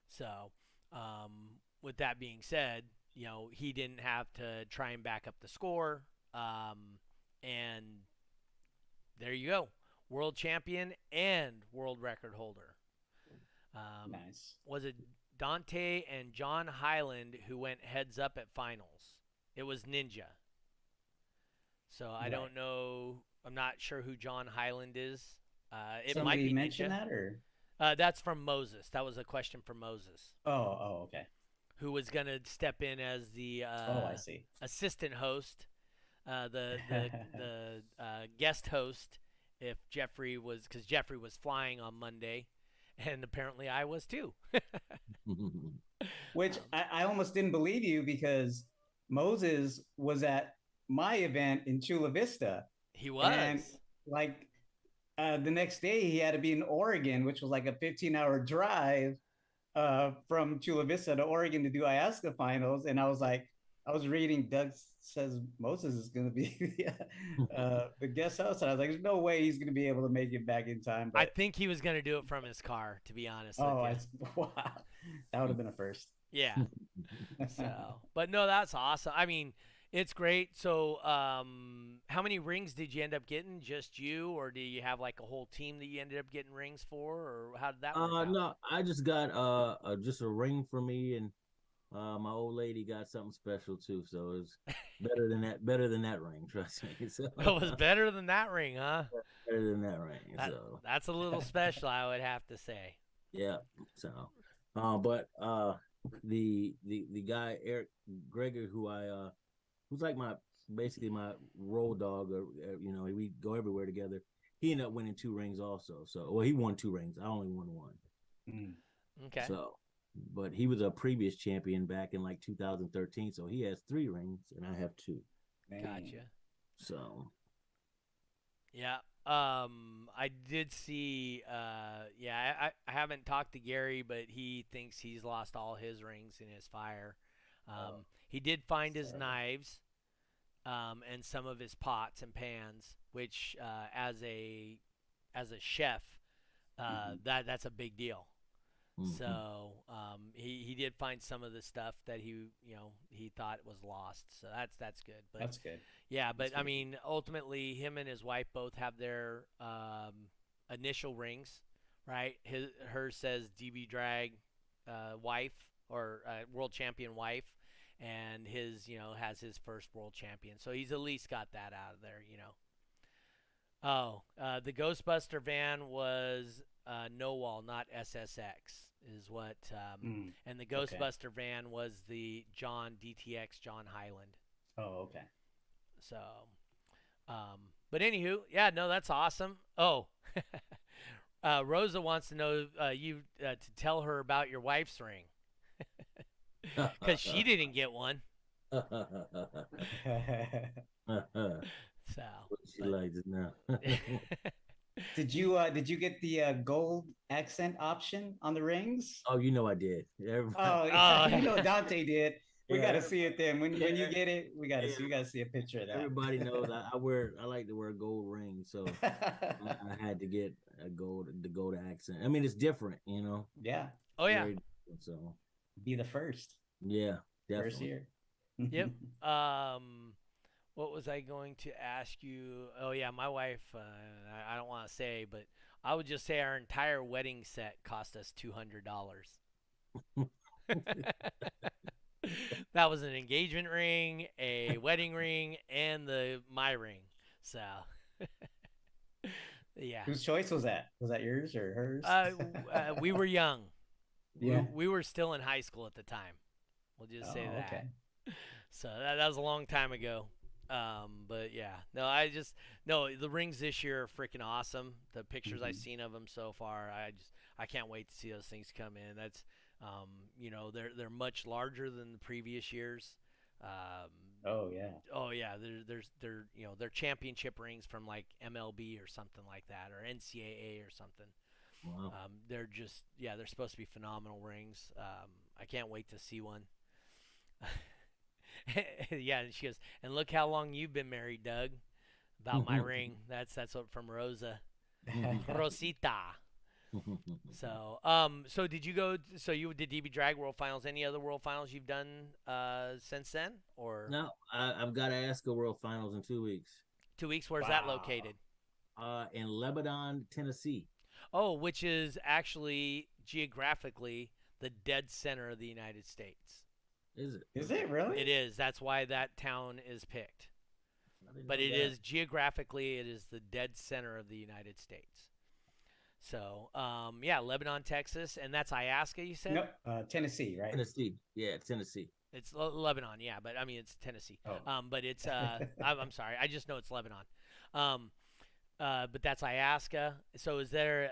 So, with that being said, he didn't have to try and back up the score. And there you go. World champion and world record holder. Nice. Was it Donteay and John Highland who went heads up at finals? It was Ninja. So I Right. don't know. I'm not sure who John Highland is. It might Somebody be mentioned Ninja. that, or That's from Moses. That was a question from Moses, okay. who was going to step in as the Oh, I see. assistant host, the guest host, if Jeffrey was, because Jeffrey was flying on Monday, and apparently I was too. Which I almost didn't believe you because Moses was at my event in Chula Vista, He and was. like the next day he had to be in Oregon, which was like a 15-hour drive from Chula Vista to Oregon to do IASCA finals. And I was like, I was reading Doug says Moses is going to be the guest host. And I was like, there's no way he's going to be able to make it back in time. I But think he was going to do it from his car, to be honest with oh, you. wow, that would have been a first. Yeah. So, but no, that's awesome. I mean, it's great. So, how many rings did you end up getting? Just you, or do you have like a whole team that you ended up getting rings for, or how did that work out? No, I just got just a ring for me, and my old lady got something special too. So it's better than that ring. Trust me. So, It was better than that ring, huh? better than that ring. So That's a little special, I would have to say. yeah. So, but the guy Eric Greger, who's like basically my road dog, or we go everywhere together. He ended up winning 2 rings also. So, well, he won 2 rings. I only won one. Mm. Okay. So, but he was a previous champion back in like 2013. So he has 3 rings, and I have 2. Gotcha. So, Yeah. I did see. Yeah, I haven't talked to Gary, but he thinks he's lost all his rings in his fire. He did find his Sorry. knives, and some of his pots and pans, which as a chef, that's a big deal. So he did find some of the stuff that he thought was lost. So that's good. But That's good. yeah, but That's I good. mean, ultimately, him and his wife both have their initial rings, right? Hers says DB Drag wife or world champion wife, and his has his first world champion. So he's at least got that out of there. Oh, the Ghostbuster van was no wall, not SSX, is what. And the Okay. Ghostbuster van was the John DTX John Highland. Oh, okay. So, but anywho, yeah, no, that's awesome. Oh, Rosa wants to know you to tell her about your wife's ring because she didn't get one. So, What she likes it now. Did you get the gold accent option on the rings? Oh, I did. Everybody, Oh, Oh. you know Dante did. We Yeah, got to see it then. When you yeah, get it, we got to yeah. see. We got to see a picture of that. Everybody knows I like to wear gold rings, so I had to get the gold accent. I mean, it's different, Yeah, Oh yeah. very different. So be the first. yeah, First definitely. year. Yep. What was I going to ask you? Oh yeah, my wife. I don't want to say, but I would just say our entire wedding set cost us $200. That was an engagement ring, a wedding ring, and my ring. So, yeah. Whose choice was that? Was that yours or hers? We were young. Yeah. We were still in high school at the time. We'll just say Oh, that. okay. So that was a long time ago. But yeah, no, the rings this year are freaking awesome. The pictures I've seen of them so far, I can't wait to see those things come in. That's they're much larger than the previous years. Oh yeah. Oh yeah, they're championship rings from like MLB or something like that, or NCAA or something. Wow. They're supposed to be phenomenal rings. I can't wait to see one. Yeah, and she goes, and look how long you've been married, Doug. About my ring. That's what from Rosa, Rosita. So did you go? So you did DB Drag World Finals? Any other World Finals you've done since then, or No, I've got to ask World Finals in 2 weeks. 2 weeks? Where's that located? In Lebanon, Tennessee. Oh, which is actually geographically the dead center of the United States. Is it? Is it really? It is. That's why that town is picked. But it is geographically, it is the dead center of the United States. So, yeah, Lebanon, Texas, and that's Iasca, you said? No, Tennessee, right? Tennessee. Yeah, Tennessee. It's Lebanon, yeah, but I mean it's Tennessee. Oh. But it's I'm sorry, I just know it's Lebanon. But that's Iasca. So is there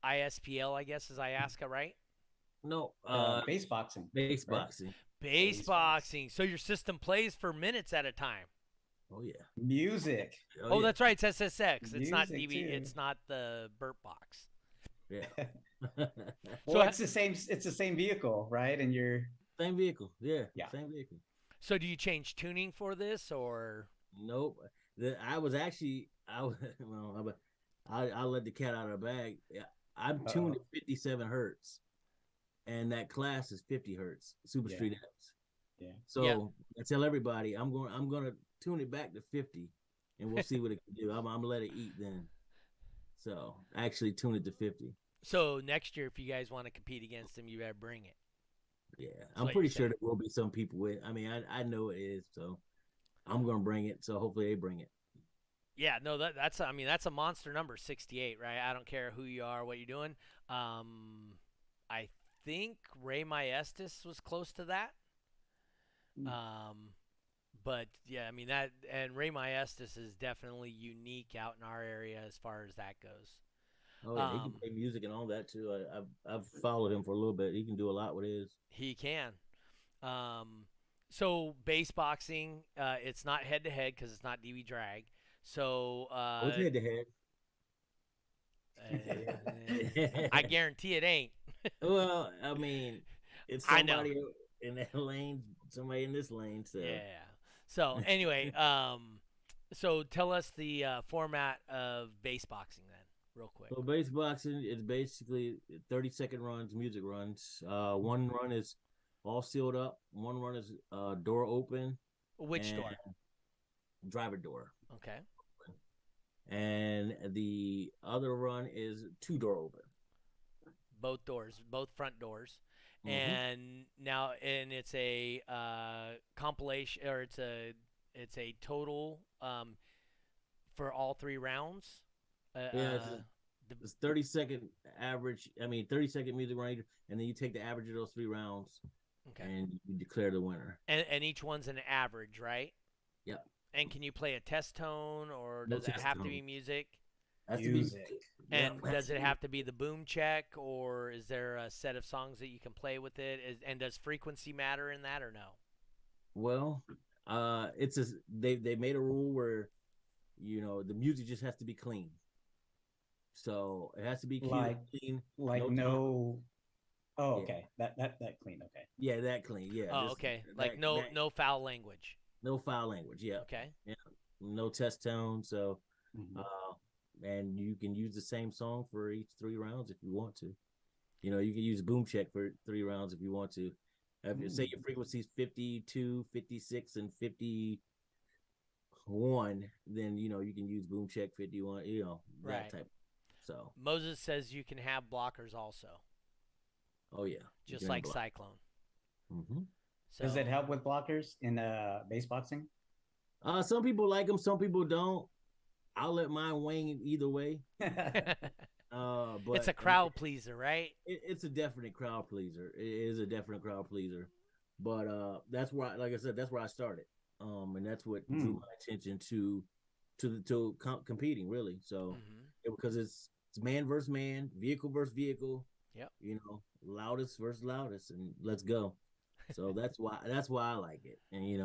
ISPL? I guess is Iasca, right? No, base boxing. Base right? boxing. Base boxing. So your system plays for minutes at a time. Oh yeah. Music. Oh, yeah. that's right. It's SSX. It's not Music, DB. too. It's not the Burp Box. Yeah. Well, it's the same. It's the same vehicle, right? And you're Same vehicle. Yeah. Yeah. Same vehicle. So do you change tuning for this or? Nope. I was actually I'll let the cat out of the bag. I'm tuned at 57 hertz, and that class is 50 hertz. Super Street X. Yeah. So I tell everybody I'm gonna tune it back to 50, and we'll see what it can do. I'm gonna let it eat then. So actually tune it to 50. So next year, if you guys want to compete against him, you better bring it. Yeah, I'm pretty sure there will be some people with. I mean, I know it is, so I'm gonna bring it. So hopefully they bring it. Yeah, no, that's a monster number, 68, right? I don't care who you are, what you're doing. I think Ray Maestas was close to that. But yeah, I mean that, and Ray Maestas is definitely unique out in our area as far as that goes. Oh yeah, he can play music and all that too. I've followed him for a little bit. He can do a lot with his. He can. So base boxing, it's not head to head because it's not DB drag. So What's head to head? I guarantee it ain't. Well, I mean, it's somebody in that lane, somebody in this lane. So yeah. So anyway, so tell us the format of base boxing then. real quick? So bass boxing is basically 30-second runs, music runs. One run is all sealed up. One run is door open Which and door? driver door. Okay. And the other run is two-door open. Both doors, both front doors. Mm-hmm. And now, and it's a compilation, or it's a total for all 3 rounds. Yeah, The, it's 30-second average. I mean, 30-second music run, and then you take the average of those 3 rounds, okay. and you declare the winner. And each one's an average, right? Yep. And can you play a test tone, or No does it test have to tone. be music? Has Music. to be. And Yep. does it have to be the boom check, or is there a set of songs that you can play with it? And does frequency matter in that, or no? Well, it's a they made a rule where the music just has to be clean. So it has to be clean. Like No no. Oh, Yeah. okay. That clean. Okay. Yeah, that clean. Yeah. Oh, Just okay. that, Like no foul language. no foul language. Yeah. Okay. Yeah. No test tone. So Mhm. and you can use the same song for each 3 rounds if you want to. You can use boom check for 3 rounds if you want to. If you say your frequency is 52, 56, and 51, then you can use boom check 51, that Right. type. So Moses says you can have blockers also, oh yeah. just like Cyclone. Mm-hmm. So Does it help with blockers in base boxing? Some people like them, some people don't. I'll let mine wing either way. But it's a crowd pleaser, right? It's a definite crowd pleaser. It is a definite crowd pleaser. But that's where, like I said, that's where I started. And that's what drew my attention to competing, really. So because it's man versus man, vehicle versus vehicle. Yep. Loudest versus loudest, and let's go. So that's why I like it. And you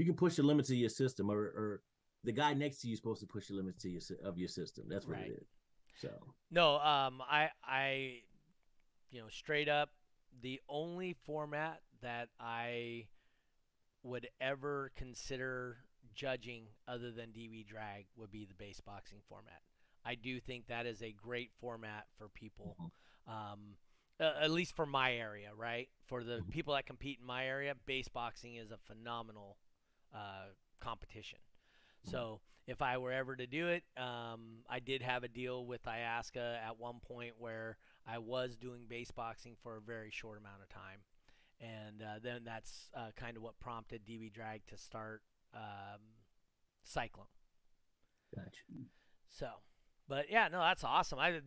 can push the limits of your system, or the guy next to you is supposed to push the limits of your system. That's what it is. So no, I straight up, the only format that I would ever consider judging other than DB drag would be the base boxing format. I do think that is a great format for people, at least for my area, right? For the people that compete in my area, base boxing is a phenomenal competition. So if I were ever to do it, I did have a deal with T.W.I.C.A at one point where I was doing base boxing for a very short amount of time. And then that's kind of what prompted DB Drag to start Cyclone. Gotcha. So, but yeah, no, that's awesome. I've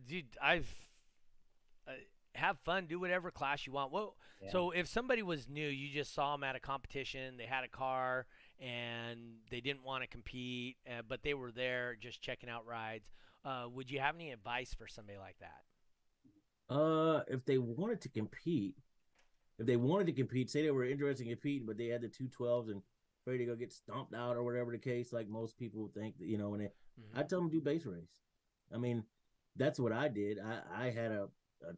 have fun, do whatever class you want. Well, yeah. So if somebody was new, you just saw them at a competition, they had a car, and they didn't want to compete, but they were there just checking out rides. Would you have any advice for somebody like that? If they wanted to compete, say they were interested in competing, but they had the 212s and afraid to go get stomped out or whatever the case, like most people think, when I tell them do base race. I mean, that's what I did. I had a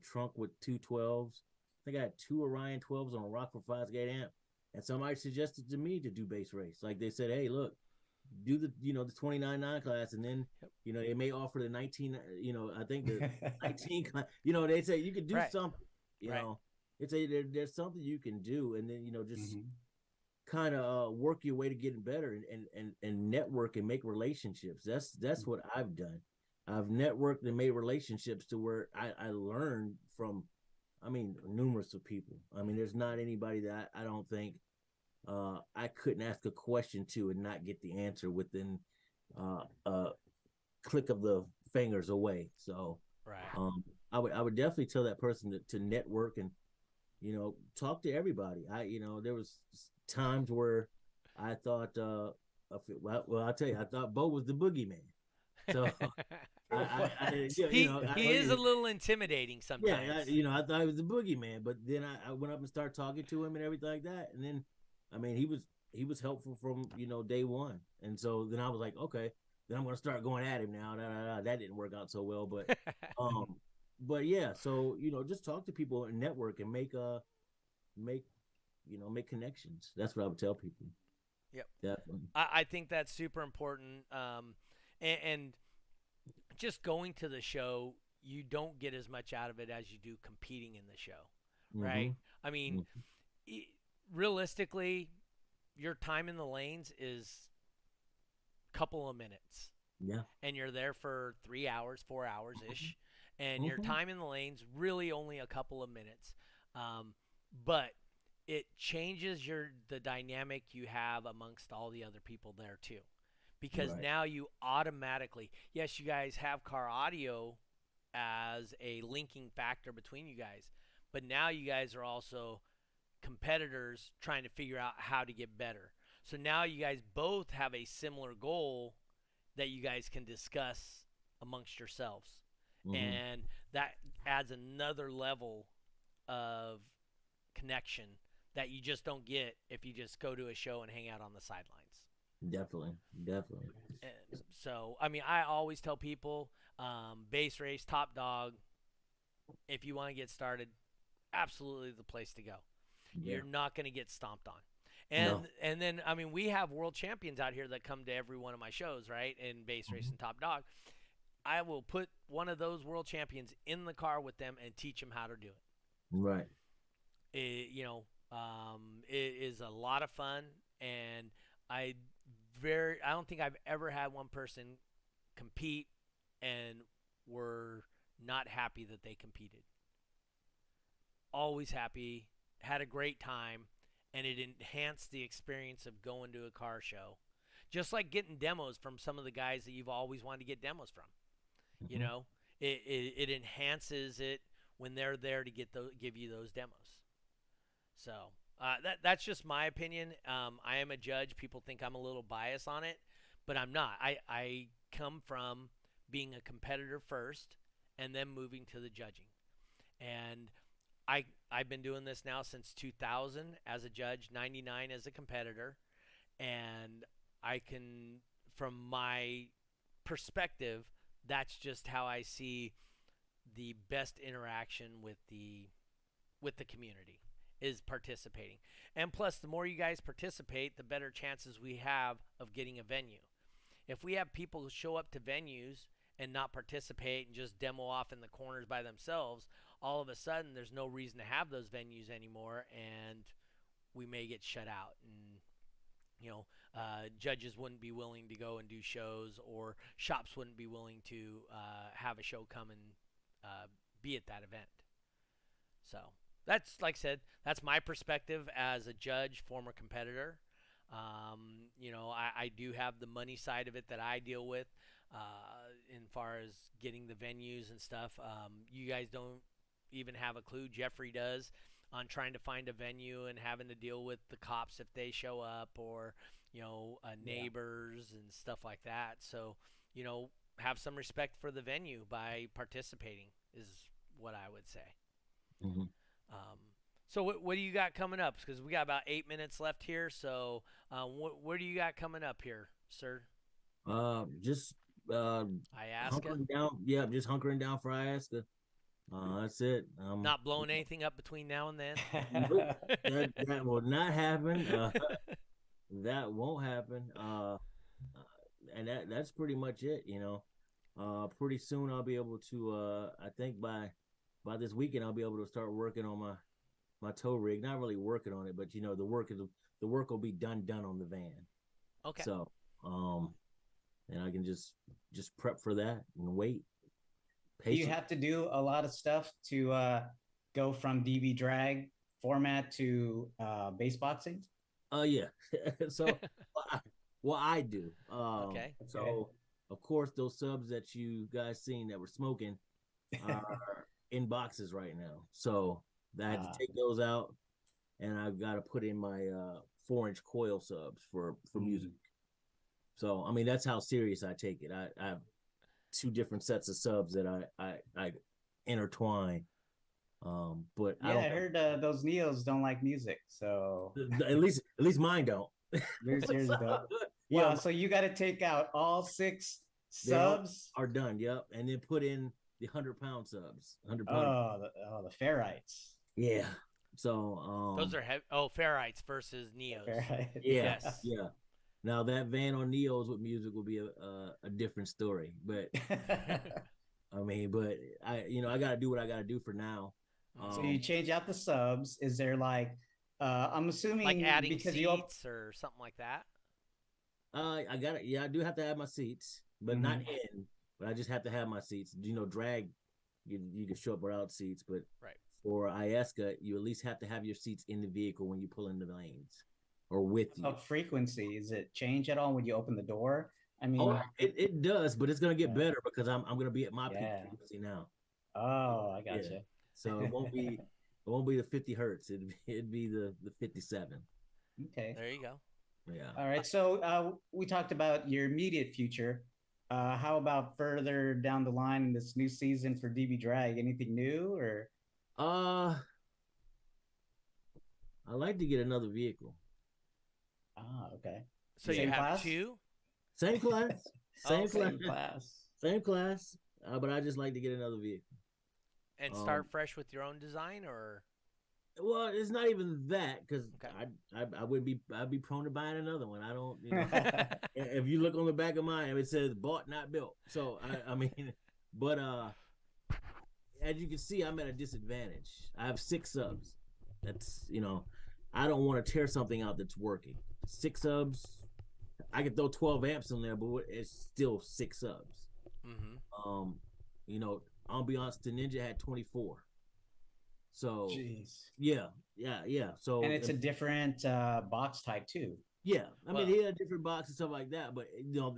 trunk with 212s. I think I had 2 Orion 12s on a Rockford 5-gate amp, and somebody suggested to me to do base race. Like they said, hey, look, do the the 29.9 class, and then they may offer the 19. I think the 19. They say you could do something. It's there's something you can do, and then just kind of work your way to getting better and network and make relationships. That's what I've done. I've networked and made relationships to where I learned from, numerous of people. There's not anybody that I don't think I couldn't ask a question to and not get the answer within a click of the fingers away. So I would definitely tell that person to network and talk to everybody. There was times where I thought I'll tell you, I thought Bo was the boogeyman. So he is a little intimidating sometimes. Yeah, I thought he was the boogeyman, but then I went up and started talking to him and everything like that, and then he was helpful from day one, and so then I was like, okay, then I'm gonna start going at him now. That didn't work out so well, but but yeah, so just talk to people and network and make connections. That's what I would tell people. Yep, definitely. I think that's super important. And just going to the show, you don't get as much out of it as you do competing in the show, right? I mean, realistically, your time in the lanes is a couple of minutes. Yeah. And you're there for 3 hours, 4 hours ish, and your time in the lane's really only a couple of minutes. But it changes the dynamic you have amongst all the other people there too, because now you automatically, yes, you guys have car audio as a linking factor between you guys, but now you guys are also competitors trying to figure out how to get better. So now you guys both have a similar goal that you guys can discuss amongst yourselves. And that adds another level of connection that you just don't get if you just go to a show and hang out on the sidelines. Definitely. And so, I mean, I always tell people, base race, Top Dog, if you want to get started, absolutely the place to go. Yeah. You're not going to get stomped on. And then, I mean, we have world champions out here that come to every one of my shows, right, in base race and Top Dog. I will put one of those world champions in the car with them and teach them how to do it. Right. It is a lot of fun, and I don't think I've ever had one person compete and were not happy that they competed. Always happy, had a great time, and it enhanced the experience of going to a car show. Just like getting demos from some of the guys that you've always wanted to get demos from. You know, it enhances it when they're there to give you those demos. So that's just my opinion. I am a judge. People think I'm a little biased on it, but I'm not. I come from being a competitor first and then moving to the judging. And I've been doing this now since 2000 as a judge, 99 as a competitor. And I can, from my perspective, that's just how I see the best interaction with the community is participating. And plus, the more you guys participate, the better chances we have of getting a venue. If we have people who show up to venues and not participate and just demo off in the corners by themselves, all of a sudden there's no reason to have those venues anymore, and we may get shut out. And judges wouldn't be willing to go and do shows, or shops wouldn't be willing to have a show come and be at that event. So that's, like I said, that's my perspective as a judge, former competitor. I do have the money side of it that I deal with in far as getting the venues and stuff. You guys don't even have a clue. Jeffrey does, on trying to find a venue and having to deal with the cops if they show up, or neighbors and stuff like that. So have some respect for the venue by participating is what I would say. So what do you got coming up? Because we got about 8 minutes left here. So what do you got coming up here, sir? Just Iasca? Hunkering down. Yeah, just hunkering down for Iasca. That's it. Not blowing anything up between now and then? that will not happen. That won't happen. And that's pretty much it, Pretty soon I'll be able to I think by this weekend I'll be able to start working on my tow rig. Not really working on it, but the work will be done on the van. Okay. So and I can just prep for that and wait. Do you have to do a lot of stuff to go from DB drag format to base boxing? Yeah. So I do. Okay. So of course those subs that you guys seen that were smoking are in boxes right now. So I had to take those out, and I've got to put in my 4-inch coil subs for music. So I mean that's how serious I take it. I have 2 different sets of subs that I intertwine. But yeah, I heard those Neos don't like music, so at least mine don't. Yours don't. Wow, so you got to take out all 6 subs. Are done, yep, and then put in the 100-pound subs. 100-pound. The ferrites. Yeah. So those are heavy. Oh, ferrites versus Neos. Ferrite. Yeah. Yes. Yeah. Now that van on Neos with music will be a different story, but I mean, but I got to do what I got to do for now. So you change out the subs. Is there like, I'm Like assuming adding because you seats or something like that? I got it. Yeah, I do have to have my seats, but not in. But I just have to have my seats. Drag, you can show up without seats, but Right. for ISCA, you at least have to have your seats in the vehicle when you pull in the lanes or with you. frequency, is it change at all when you open the door? I mean, Oh, it does, but it's gonna get better because I'm gonna be at my peak frequency now. Oh, I got you. So it won't be the 50 hertz. It'd be the 57. Okay. There you go. Yeah. All right. So we talked about your immediate future. How about further down the line in this new season for DB Drag? Anything new or? I like to get another vehicle. Okay. So you have two? Same class. Same class. But I just like to get another vehicle. And start fresh with your own design, or? Well, it's not even that because I'd be prone to buying another one. I don't, if you look on the back of mine, it says bought, not built. So I mean, but as you can see, I'm at a disadvantage. I have 6 subs. That's I don't want to tear something out that's working. 6 subs. I could throw 12 amps in there, but it's still 6 subs. Ambiance to Ninja had 24. So yeah. So and it's a different box type too. Yeah, I mean he had different boxes and stuff like that, but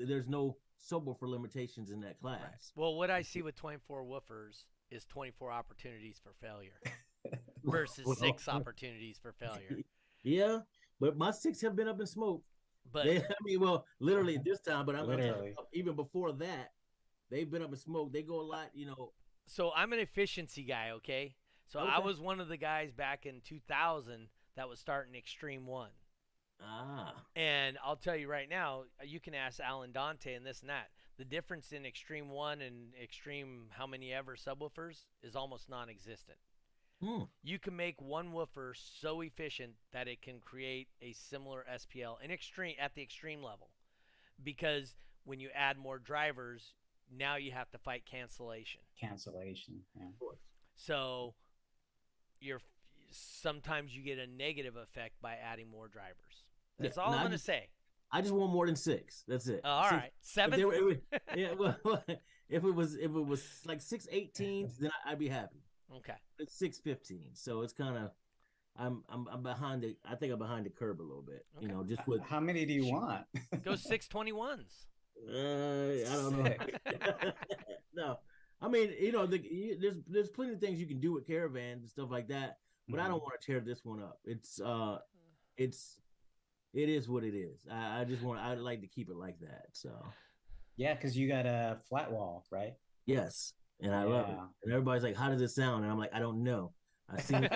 there's no subwoofer limitations in that class. Right. Well, what I see with 24 woofers is 24 opportunities for failure versus 6 opportunities for failure. Yeah, but my 6 have been up in smoke. But literally this time. But I'm even before that, they've been up in smoke. They go a lot, So I'm an efficiency guy, okay? So I was one of the guys back in 2000 that was starting Extreme 1. And I'll tell you right now, you can ask Alan Donteay and this and that. The difference in Extreme 1 and Extreme how many ever subwoofers is almost non-existent. You can make one woofer so efficient that it can create a similar SPL at the extreme level. Because when you add more drivers, now you have to fight cancellation. Yeah. So sometimes you get a negative effect by adding more drivers. That's all I'm going to say. I just want more than 6. That's it. All right. 7. If it was like 618s, then I'd be happy. Okay. It's 615, so it's kind of I'm behind it. I think I'm behind the curve a little bit. Okay. Just with how many do you want? Go 621s. I don't know. No, I mean there's plenty of things you can do with caravans and stuff like that, but I don't want to tear this one up. It is what it is. I'd like to keep it like that. So yeah, because you got a flat wall, right? Yes. And I love it. And everybody's like, how does it sound? And I'm like, I don't know. I see what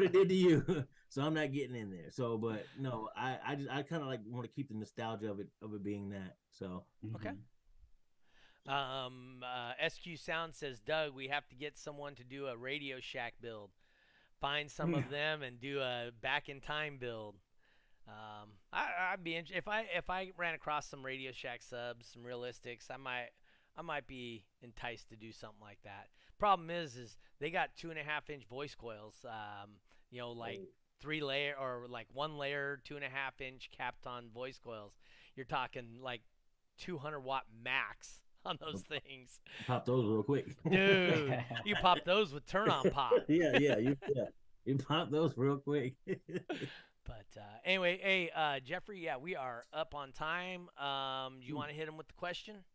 it did to you. So I'm not getting in there. So, but no, I kind of like want to keep the nostalgia of it being that. So okay. SQ Sound says, Doug, we have to get someone to do a Radio Shack build. Find some of them and do a back in time build. I'd be interested if I ran across some Radio Shack subs, some realistics. I might be enticed to do something like that. Problem is they got 2.5-inch voice coils, like 3 layer or like 1 layer, 2.5-inch capped on voice coils. You're talking like 200-watt max on those things. Pop those real quick, dude. You pop those with turn on pop. You pop those real quick. But anyway, hey Jeffrey, we are up on time. You want to hit him with the question?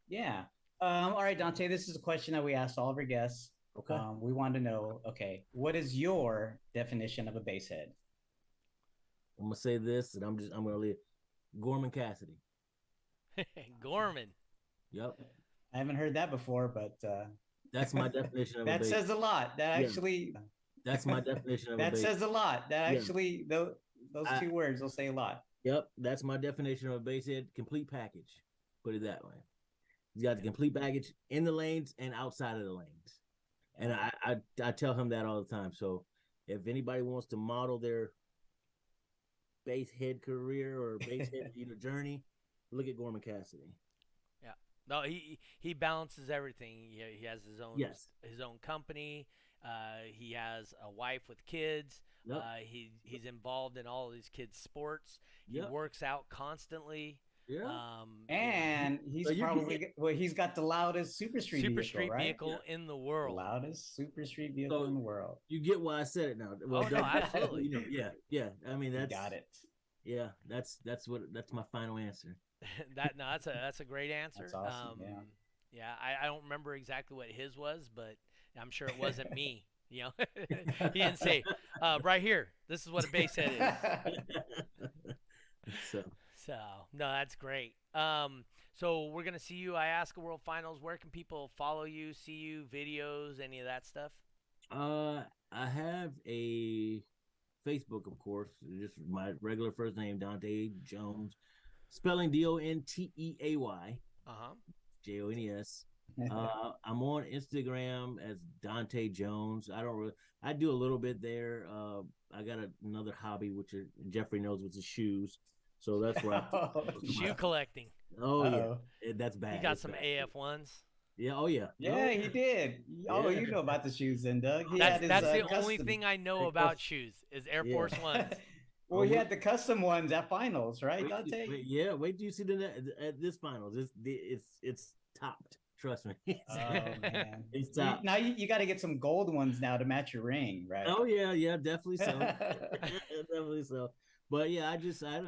Yeah. All right, Donteay, this is a question that we asked all of our guests. Okay. We want to know, what is your definition of a bass head? I'm going to say this, and I'm going to leave. Gorman Cassidy. Gorman. Yep. I haven't heard that before, but... that's my definition of a bass. That says a lot. That's my definition of a bass. That says a lot. Those 2 words will say a lot. Yep, that's my definition of a bass head. Complete package. Put it that way. He's got the complete package in the lanes and outside of the lanes. And I tell him that all the time. So if anybody wants to model their base head career or base head journey, look at Gorman Cassidy. Yeah. No, he balances everything. He has Yes. his own company. He has a wife with kids. Yep. He's involved in all of these kids' sports. He Yep. works out constantly. Yeah. And he's he's got the loudest super street vehicle in the world. The loudest super street vehicle in the world. You get why I said it now. Well, no, absolutely. Yeah. I mean, that's got it. Yeah, that's my final answer. That's a great answer. That's awesome. Yeah, I don't remember exactly what his was, but I'm sure it wasn't me. He didn't say right here. This is what a base head is. So no, that's great. So we're gonna see you IASCA World Finals. Where can people follow you, see you, videos, any of that stuff? I have a Facebook, of course, just my regular first name, Donteay Jones, spelling Donteay, Jones. I'm on Instagram as Donteay Jones. I do a little bit there. I got another hobby, which Jeffrey knows, which is shoes. So that's where shoe collecting. Oh yeah, that's bad. You got some AF1s. Yeah. Oh yeah. Yeah, he did. Oh, you know about the shoes, then, Doug. That's the only thing I know about shoes is Air Force Ones. Well, he had the custom ones at finals, right, Donteay? Wait till you see at this finals. It's topped. Trust me. Oh man, it's topped. Now you got to get some gold ones now to match your ring, right? Oh yeah, definitely so. Definitely so. But yeah, I do some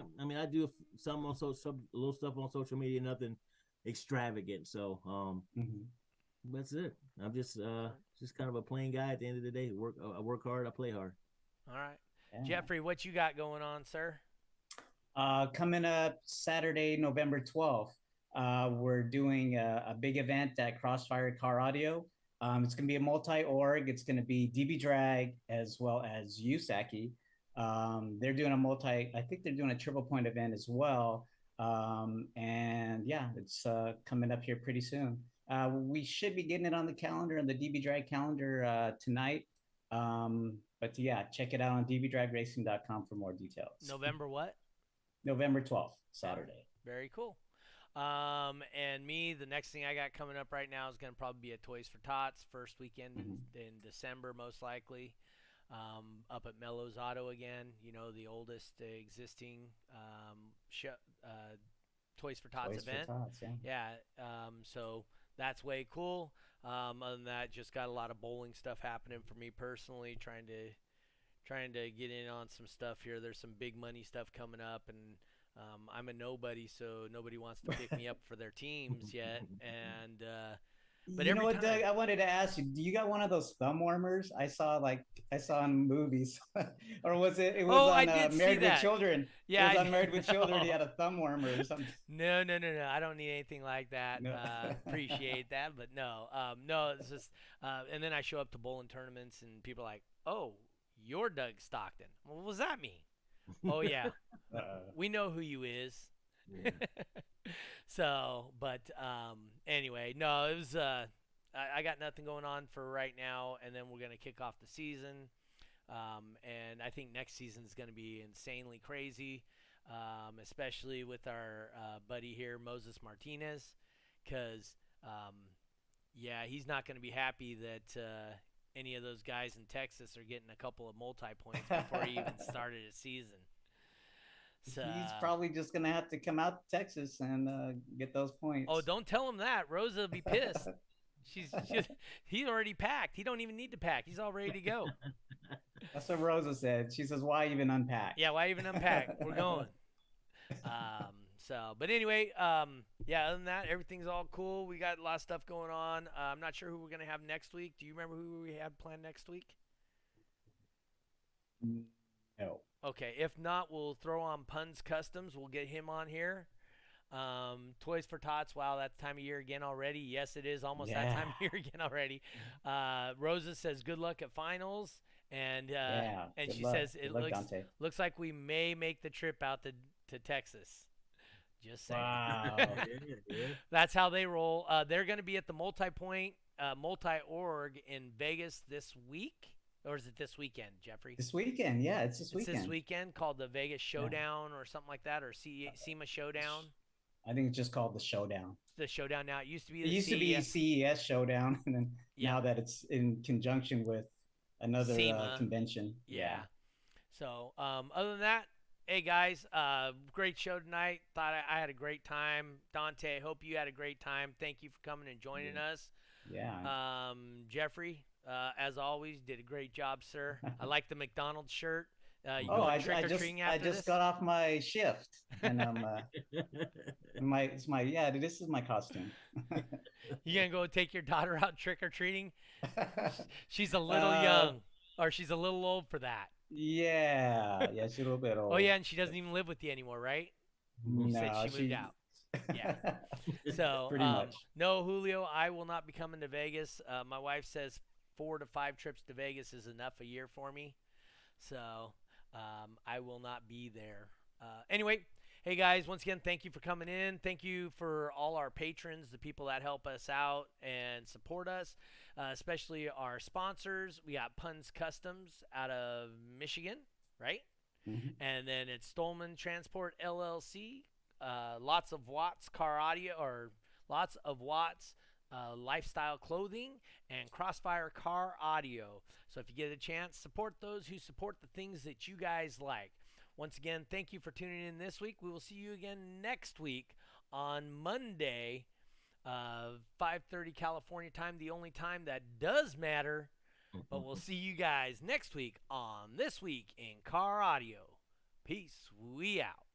little stuff on social media, nothing extravagant. So that's it. I'm just kind of a plain guy at the end of the day. I work hard, I play hard. All right. Yeah. Jeffrey, what you got going on, sir? Coming up Saturday, November 12th, we're doing a big event at Crossfire Car Audio. It's going to be a multi-org. It's going to be DB Drag as well as T.W.I.C.A. They're doing I think they're doing a triple point event as well. And yeah, it's coming up here pretty soon. We should be getting it on the calendar, on the DB Drag calendar tonight. But yeah, check it out on dbdragracing.com for more details. November what? November 12th, Saturday. Very cool. And me, the next thing I got coming up right now is going to probably be a Toys for Tots first weekend in December, most likely. Up at Mellows Auto again, the oldest existing Toys for Tots event. Yeah. So that's way cool. Other than that, just got a lot of bowling stuff happening for me personally, trying to get in on some stuff here. There's some big money stuff coming up, and I'm a nobody, so nobody wants to pick me up for their teams yet. And but you know what, Doug? I wanted to ask you. Do you got one of those thumb warmers? I saw in movies, or was it? It was on Married with Children. Yeah, it was on Married with Children. He had a thumb warmer or something. No. I don't need anything like that. No. Appreciate that, but no. No, it's just. And then I show up to bowling tournaments, and people are like, "Oh, you're Doug Stockton." Well, what does that mean? Oh yeah, we know who you is. Yeah. So, but anyway, no, it was I got nothing going on for right now, and then we're gonna kick off the season, and I think next season is gonna be insanely crazy, especially with our buddy here, Moses Martinez, because yeah, he's not gonna be happy that any of those guys in Texas are getting a couple of multi-points before he even started his season. So, he's probably just gonna have to come out to Texas and get those points. Oh, don't tell him that. Rosa will be pissed. He's already packed. He don't even need to pack. He's all ready to go. That's what Rosa said. She says, "Why even unpack?" Yeah, why even unpack? We're going. But anyway, yeah. Other than that, everything's all cool. We got a lot of stuff going on. I'm not sure who we're gonna have next week. Do you remember who we have planned next week? No. Okay, if not, we'll throw on Puns Customs. We'll get him on here. Toys for Tots. Wow, that's time of year again already. Yes, it is almost that time of year again already. Rosa says good luck at finals, and she says it looks like we may make the trip out to Texas. Just saying. Wow. That's how they roll. They're going to be at the multi-org in Vegas this week. Or is it this weekend, Jeffrey? This weekend, yeah, it's this weekend. It's this weekend, called the Vegas Showdown or something like that, or SEMA Showdown. I think it's just called the Showdown. The Showdown now. It used to be It used to be CES Showdown, and then now that it's in conjunction with another convention. Yeah. So other than that, hey guys, great show tonight. Thought I had a great time. Donteay, hope you had a great time. Thank you for coming and joining us. Yeah. Jeffrey, as always, did a great job, sir. I like the McDonald's shirt. I just got off my shift, and this is my costume. You gonna go take your daughter out trick or treating? She's a little young, or she's a little old for that. Yeah, she's a little bit old. Oh yeah, and she doesn't even live with you anymore, right? No, you said she moved out. Yeah. So pretty much. No, Julio, I will not be coming to Vegas. My wife says 4 to 5 trips to Vegas is enough a year for me. So I will not be there. Anyway, hey guys, once again, thank you for coming in. Thank you for all our patrons, the people that help us out and support us, especially our sponsors. We got Puns Customs out of Michigan, right? Mm-hmm. And then it's Stolman Transport LLC. Lots of Watts Car Audio, or Lots of Watts Lifestyle Clothing, and Crossfire Car Audio. So if you get a chance, support those who support the things that you guys like. Once again, thank you for tuning in this week. We will see you again next week on Monday, 5:30 California time, the only time that does matter. But we'll see you guys next week on This Week in Car Audio. Peace. We out.